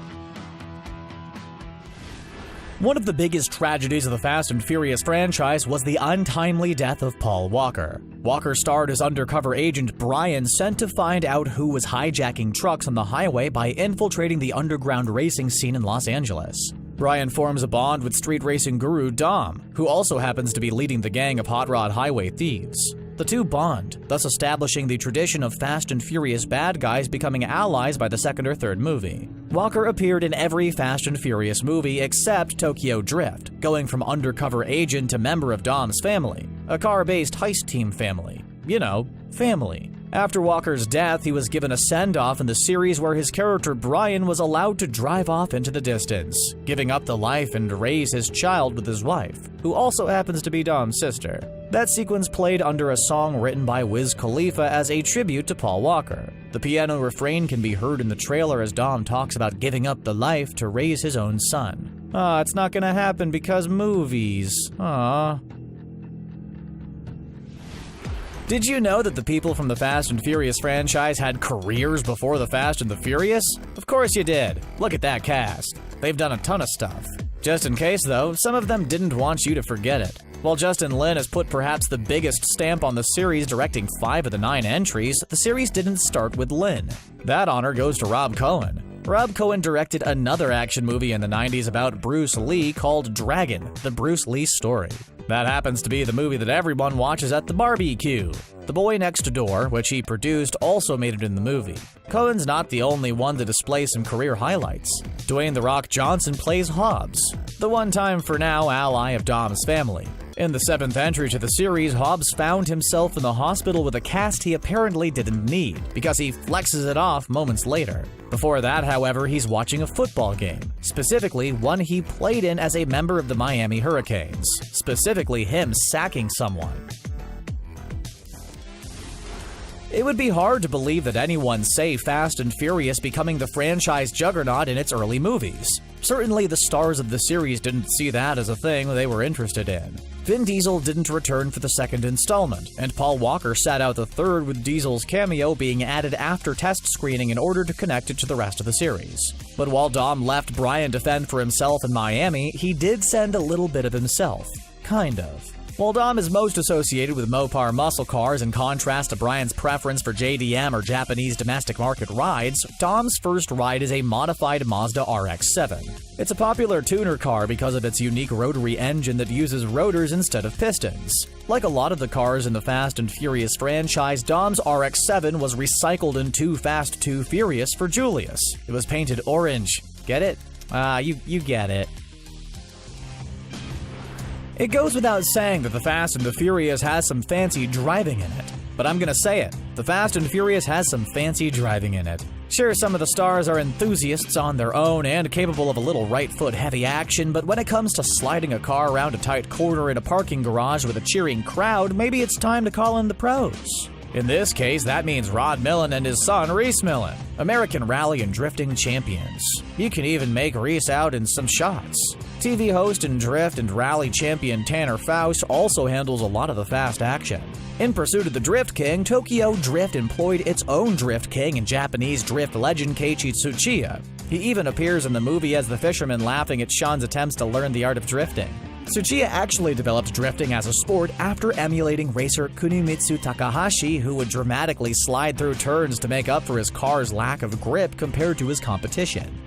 One of the biggest tragedies of the Fast and Furious franchise was the untimely death of Paul Walker. Walker starred as undercover agent Brian, sent to find out who was hijacking trucks on the highway by infiltrating the underground racing scene in Los Angeles. Brian forms a bond with street racing guru Dom, who also happens to be leading the gang of hot rod highway thieves. The two bond, thus establishing the tradition of Fast and Furious bad guys becoming allies by the 2nd or 3rd movie. Walker appeared in every Fast and Furious movie except Tokyo Drift, going from undercover agent to member of Dom's family, a car-based heist team family. You know, family. After Walker's death, he was given a send-off in the series where his character Brian was allowed to drive off into the distance, giving up the life and raise his child with his wife, who also happens to be Dom's sister. That sequence played under a song written by Wiz Khalifa as a tribute to Paul Walker. The piano refrain can be heard in the trailer as Dom talks about giving up the life to raise his own son. It's not gonna happen because movies. Did you know that the people from the Fast and Furious franchise had careers before the Fast and the Furious? Of course you did. Look at that cast. They've done a ton of stuff. Just in case, though, some of them didn't want you to forget it. While Justin Lin has put perhaps the biggest stamp on the series, directing 5 of the 9 entries, the series didn't start with Lin. That honor goes to Rob Cohen. Rob Cohen directed another action movie in the 90s about Bruce Lee called Dragon, the Bruce Lee story. That happens to be the movie that everyone watches at the barbecue. The Boy Next Door, which he produced, also made it in the movie. Cohen's not the only one to display some career highlights. Dwayne "The Rock" Johnson plays Hobbs, the one-time for now ally of Dom's family. In the 7th entry to the series, Hobbs found himself in the hospital with a cast he apparently didn't need, because he flexes it off moments later. Before that, however, he's watching a football game, specifically one he played in as a member of the Miami Hurricanes, specifically him sacking someone. It would be hard to believe that anyone say Fast and Furious becoming the franchise juggernaut in its early movies. Certainly the stars of the series didn't see that as a thing they were interested in. Vin Diesel didn't return for the 2nd installment, and Paul Walker sat out the 3rd, with Diesel's cameo being added after test screening in order to connect it to the rest of the series. But while Dom left Brian to fend for himself in Miami, he did send a little bit of himself. Kind of. While Dom is most associated with Mopar muscle cars in contrast to Brian's preference for JDM or Japanese domestic market rides, Dom's first ride is a modified Mazda RX-7. It's a popular tuner car because of its unique rotary engine that uses rotors instead of pistons. Like a lot of the cars in the Fast and Furious franchise, Dom's RX-7 was recycled in Too Fast, Too Furious for Julius. It was painted orange. Get it? You get it. It goes without saying that the Fast and the Furious has some fancy driving in it. But I'm gonna say it, the Fast and Furious has some fancy driving in it. Sure, some of the stars are enthusiasts on their own and capable of a little right-foot heavy action, but when it comes to sliding a car around a tight corner in a parking garage with a cheering crowd, maybe it's time to call in the pros. In this case, that means Rod Millen and his son, Reese Millen, American rally and drifting champions. You can even make Reese out in some shots. TV host and drift and rally champion Tanner Faust also handles a lot of the fast action. In pursuit of the Drift King, Tokyo Drift employed its own Drift King and Japanese drift legend Keiichi Tsuchiya. He even appears in the movie as the fisherman laughing at Sean's attempts to learn the art of drifting. Tsuchiya actually developed drifting as a sport after emulating racer Kunimitsu Takahashi, who would dramatically slide through turns to make up for his car's lack of grip compared to his competition.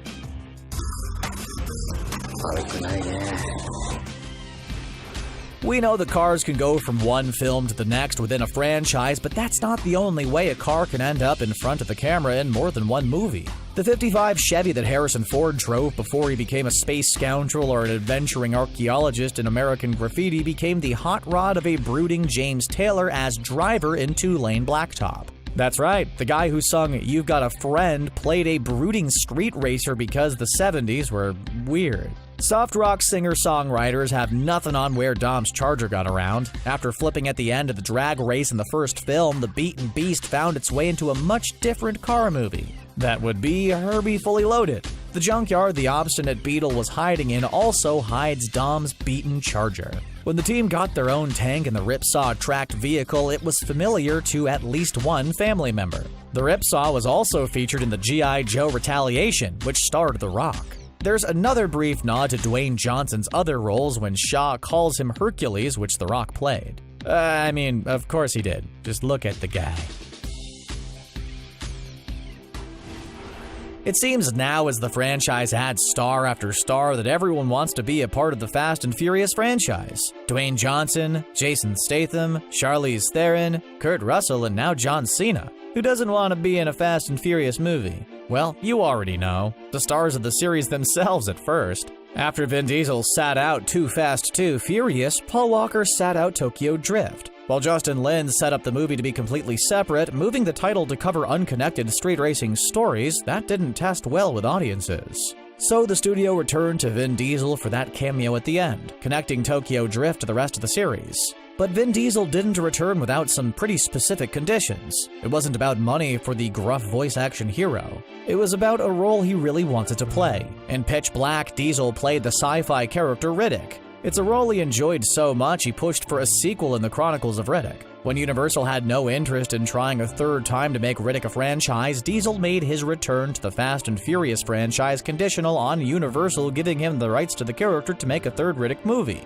We know that cars can go from one film to the next within a franchise, but that's not the only way a car can end up in front of the camera in more than one movie. The '55 Chevy that Harrison Ford drove before he became a space scoundrel or an adventuring archaeologist in American Graffiti became the hot rod of a brooding James Taylor as driver in Two-Lane Blacktop. That's right, the guy who sung "You've Got a Friend" played a brooding street racer because the 70s were weird. Soft rock singer-songwriters have nothing on where Dom's Charger got around. After flipping at the end of the drag race in the first film, the Beaten Beast found its way into a much different car movie. That would be Herbie Fully Loaded. The junkyard the obstinate Beetle was hiding in also hides Dom's beaten Charger. When the team got their own tank in the Ripsaw tracked vehicle, it was familiar to at least one family member. The Ripsaw was also featured in the G.I. Joe Retaliation, which starred The Rock. There's another brief nod to Dwayne Johnson's other roles when Shaw calls him Hercules, which The Rock played. Of course he did. Just look at the guy. It seems now as the franchise adds star after star that everyone wants to be a part of the Fast and Furious franchise. Dwayne Johnson, Jason Statham, Charlize Theron, Kurt Russell, and now John Cena. Who doesn't want to be in a Fast and Furious movie? Well, you already know. The stars of the series themselves at first. After Vin Diesel sat out Too Fast, Too Furious, Paul Walker sat out Tokyo Drift. While Justin Lin set up the movie to be completely separate, moving the title to cover unconnected street racing stories, that didn't test well with audiences. So the studio returned to Vin Diesel for that cameo at the end, connecting Tokyo Drift to the rest of the series. But Vin Diesel didn't return without some pretty specific conditions. It wasn't about money for the gruff voice action hero. It was about a role he really wanted to play. In Pitch Black, Diesel played the sci-fi character Riddick. It's a role he enjoyed so much he pushed for a sequel in the Chronicles of Riddick. When Universal had no interest in trying a third time to make Riddick a franchise, Diesel made his return to the Fast and Furious franchise conditional on Universal giving him the rights to the character to make a third Riddick movie.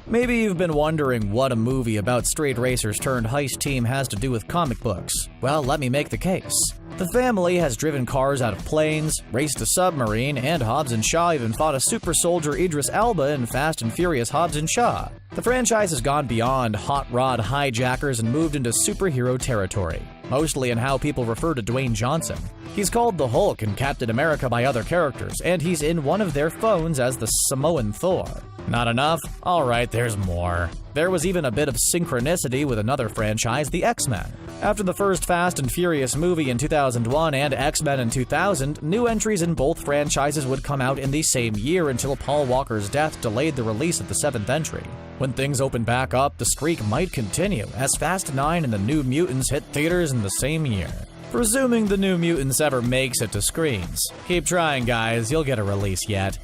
Maybe you've been wondering what a movie about street racers turned heist team has to do with comic books. Well, let me make the case. The family has driven cars out of planes, raced a submarine, and Hobbs and Shaw even fought a super soldier Idris Elba in Fast and Furious Hobbs and Shaw. The franchise has gone beyond hot rod hijackers and moved into superhero territory, mostly in how people refer to Dwayne Johnson. He's called the Hulk and Captain America by other characters, and he's in one of their phones as the Samoan Thor. Not enough? Alright, there's more. There was even a bit of synchronicity with another franchise, the X-Men. After the first Fast and Furious movie in 2001 and X-Men in 2000, new entries in both franchises would come out in the same year until Paul Walker's death delayed the release of the 7th entry. When things open back up, the streak might continue, as Fast 9 and the New Mutants hit theaters in the same year. Presuming the New Mutants ever makes it to screens. Keep trying, guys, you'll get a release yet.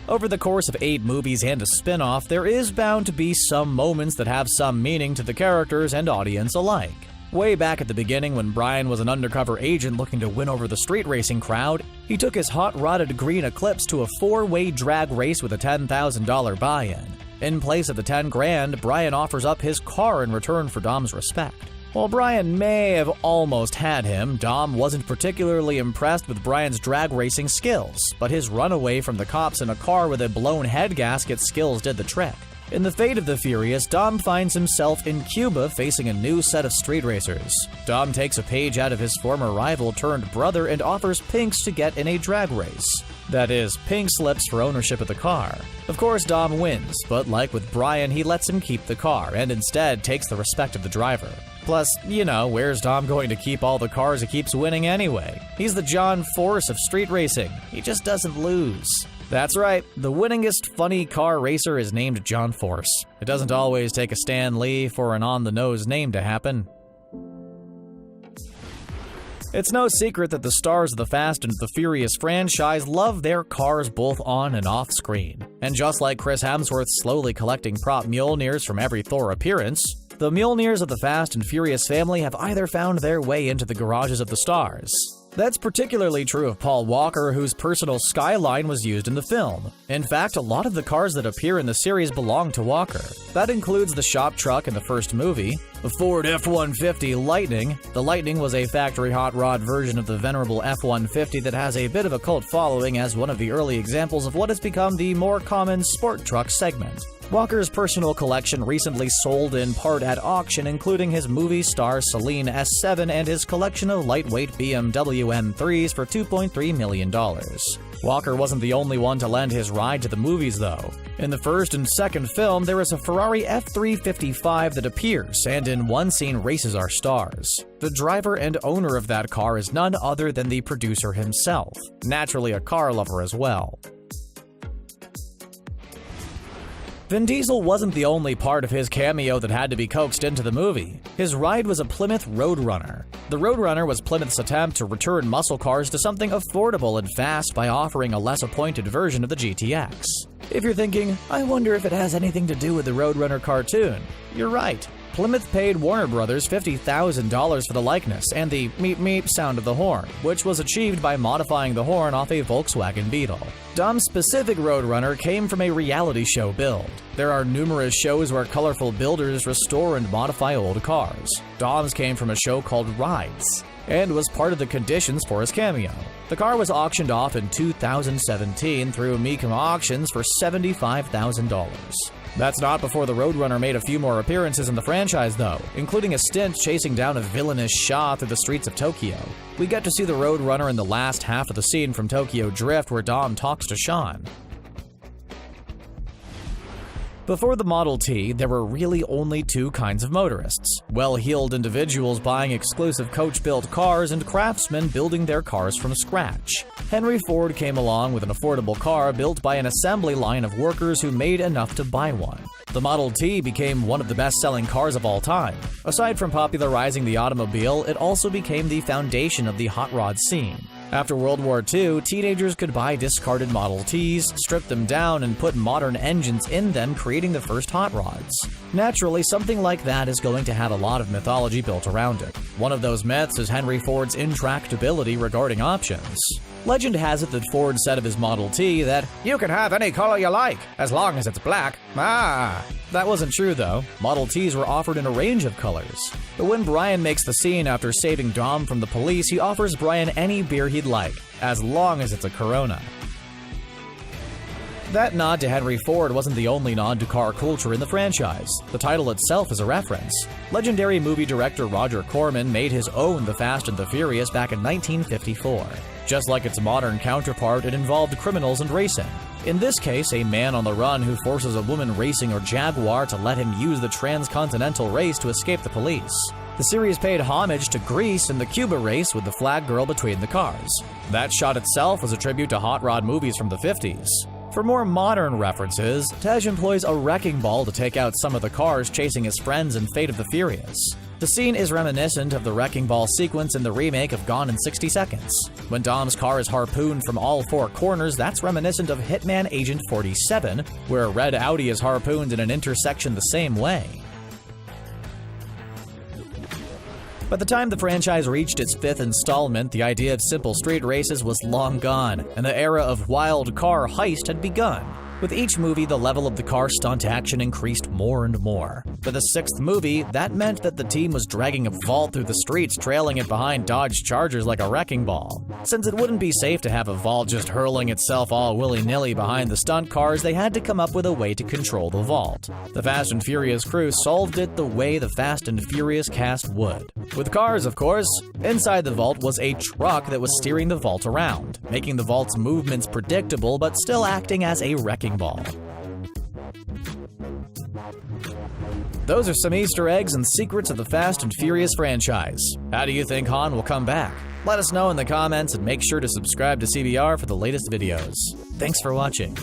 Over the course of 8 movies and a spin-off, there is bound to be some moments that have some meaning to the characters and audience alike. Way back at the beginning, when Brian was an undercover agent looking to win over the street racing crowd, he took his hot-rodded green Eclipse to a 4-way drag race with a $10,000 buy-in. In place of the $10 grand, Brian offers up his car in return for Dom's respect. While Brian may have almost had him, Dom wasn't particularly impressed with Brian's drag racing skills, but his runaway from the cops in a car with a blown head gasket skills did the trick. In The Fate of the Furious, Dom finds himself in Cuba facing a new set of street racers. Dom takes a page out of his former rival turned brother and offers Pinks to get in a drag race. That is, Pink slips for ownership of the car. Of course, Dom wins, but like with Brian, he lets him keep the car and instead takes the respect of the driver. Plus, you know, where's Dom going to keep all the cars he keeps winning anyway? He's the John Force of street racing. He just doesn't lose. That's right, the winningest funny car racer is named John Force. It doesn't always take a Stan Lee for an on-the-nose name to happen. It's no secret that the stars of the Fast and the Furious franchise love their cars both on and off screen. And just like Chris Hemsworth slowly collecting prop Mjolnirs from every Thor appearance, the Mjolnirs of the Fast and Furious family have either found their way into the garages of the stars. That's particularly true of Paul Walker, whose personal Skyline was used in the film. In fact, a lot of the cars that appear in the series belong to Walker. That includes the shop truck in the first movie, the Ford F-150 Lightning. The Lightning was a factory hot rod version of the venerable F-150 that has a bit of a cult following as one of the early examples of what has become the more common sport truck segment. Walker's personal collection recently sold in part at auction, including his movie star Celine S7 and his collection of lightweight BMW M3s for $2.3 million. Walker wasn't the only one to lend his ride to the movies, though. In the first and second film, there is a Ferrari F355 that appears, and in one scene races our stars. The driver and owner of that car is none other than the producer himself, naturally a car lover as well. Vin Diesel wasn't the only part of his cameo that had to be coaxed into the movie. His ride was a Plymouth Roadrunner. The Roadrunner was Plymouth's attempt to return muscle cars to something affordable and fast by offering a less appointed version of the GTX. If you're thinking, I wonder if it has anything to do with the Roadrunner cartoon, you're right. Plymouth paid Warner Brothers $50,000 for the likeness and the meep meep sound of the horn, which was achieved by modifying the horn off a Volkswagen Beetle. Dom's specific Roadrunner came from a reality show build. There are numerous shows where colorful builders restore and modify old cars. Dom's came from a show called Rides, and was part of the conditions for his cameo. The car was auctioned off in 2017 through Mecum Auctions for $75,000. That's not before the Roadrunner made a few more appearances in the franchise, though, including a stint chasing down a villainous Shaw through the streets of Tokyo. We get to see the Roadrunner in the last half of the scene from Tokyo Drift where Dom talks to Sean. Before the Model T, there were really only two kinds of motorists: well-heeled individuals buying exclusive coach-built cars and craftsmen building their cars from scratch. Henry Ford came along with an affordable car built by an assembly line of workers who made enough to buy one. The Model T became one of the best-selling cars of all time. Aside from popularizing the automobile, it also became the foundation of the hot rod scene. After World War II, teenagers could buy discarded Model Ts, strip them down, and put modern engines in them, creating the first hot rods. Naturally, something like that is going to have a lot of mythology built around it. One of those myths is Henry Ford's intractability regarding options. Legend has it that Ford said of his Model T that, "You can have any color you like, as long as it's black." That wasn't true though. Model Ts were offered in a range of colors. But when Brian makes the scene after saving Dom from the police, he offers Brian any beer he'd like, as long as it's a Corona. That nod to Henry Ford wasn't the only nod to car culture in the franchise. The title itself is a reference. Legendary movie director Roger Corman made his own The Fast and the Furious back in 1954. Just like its modern counterpart, it involved criminals and racing. In this case, a man on the run who forces a woman racing or Jaguar to let him use the transcontinental race to escape the police. The series paid homage to Grease in the Cuba race with the flag girl between the cars. That shot itself was a tribute to hot rod movies from the 50s. For more modern references, Tej employs a wrecking ball to take out some of the cars chasing his friends in Fate of the Furious. The scene is reminiscent of the wrecking ball sequence in the remake of Gone in 60 Seconds. When Dom's car is harpooned from all four corners, that's reminiscent of Hitman Agent 47, where a red Audi is harpooned in an intersection the same way. By the time the franchise reached its fifth installment, the idea of simple street races was long gone, and the era of wild car heist had begun. With each movie, the level of the car stunt action increased more and more. For the sixth movie, that meant that the team was dragging a vault through the streets, trailing it behind Dodge Chargers like a wrecking ball. Since it wouldn't be safe to have a vault just hurling itself all willy-nilly behind the stunt cars, they had to come up with a way to control the vault. The Fast and Furious crew solved it the way the Fast and Furious cast would. With cars, of course. Inside the vault was a truck that was steering the vault around, making the vault's movements predictable but still acting as a wrecking ball. Those are some Easter eggs and secrets of the Fast and Furious franchise. How do you think Han will come back? Let us know in the comments and make sure to subscribe to CBR for the latest videos. Thanks for watching.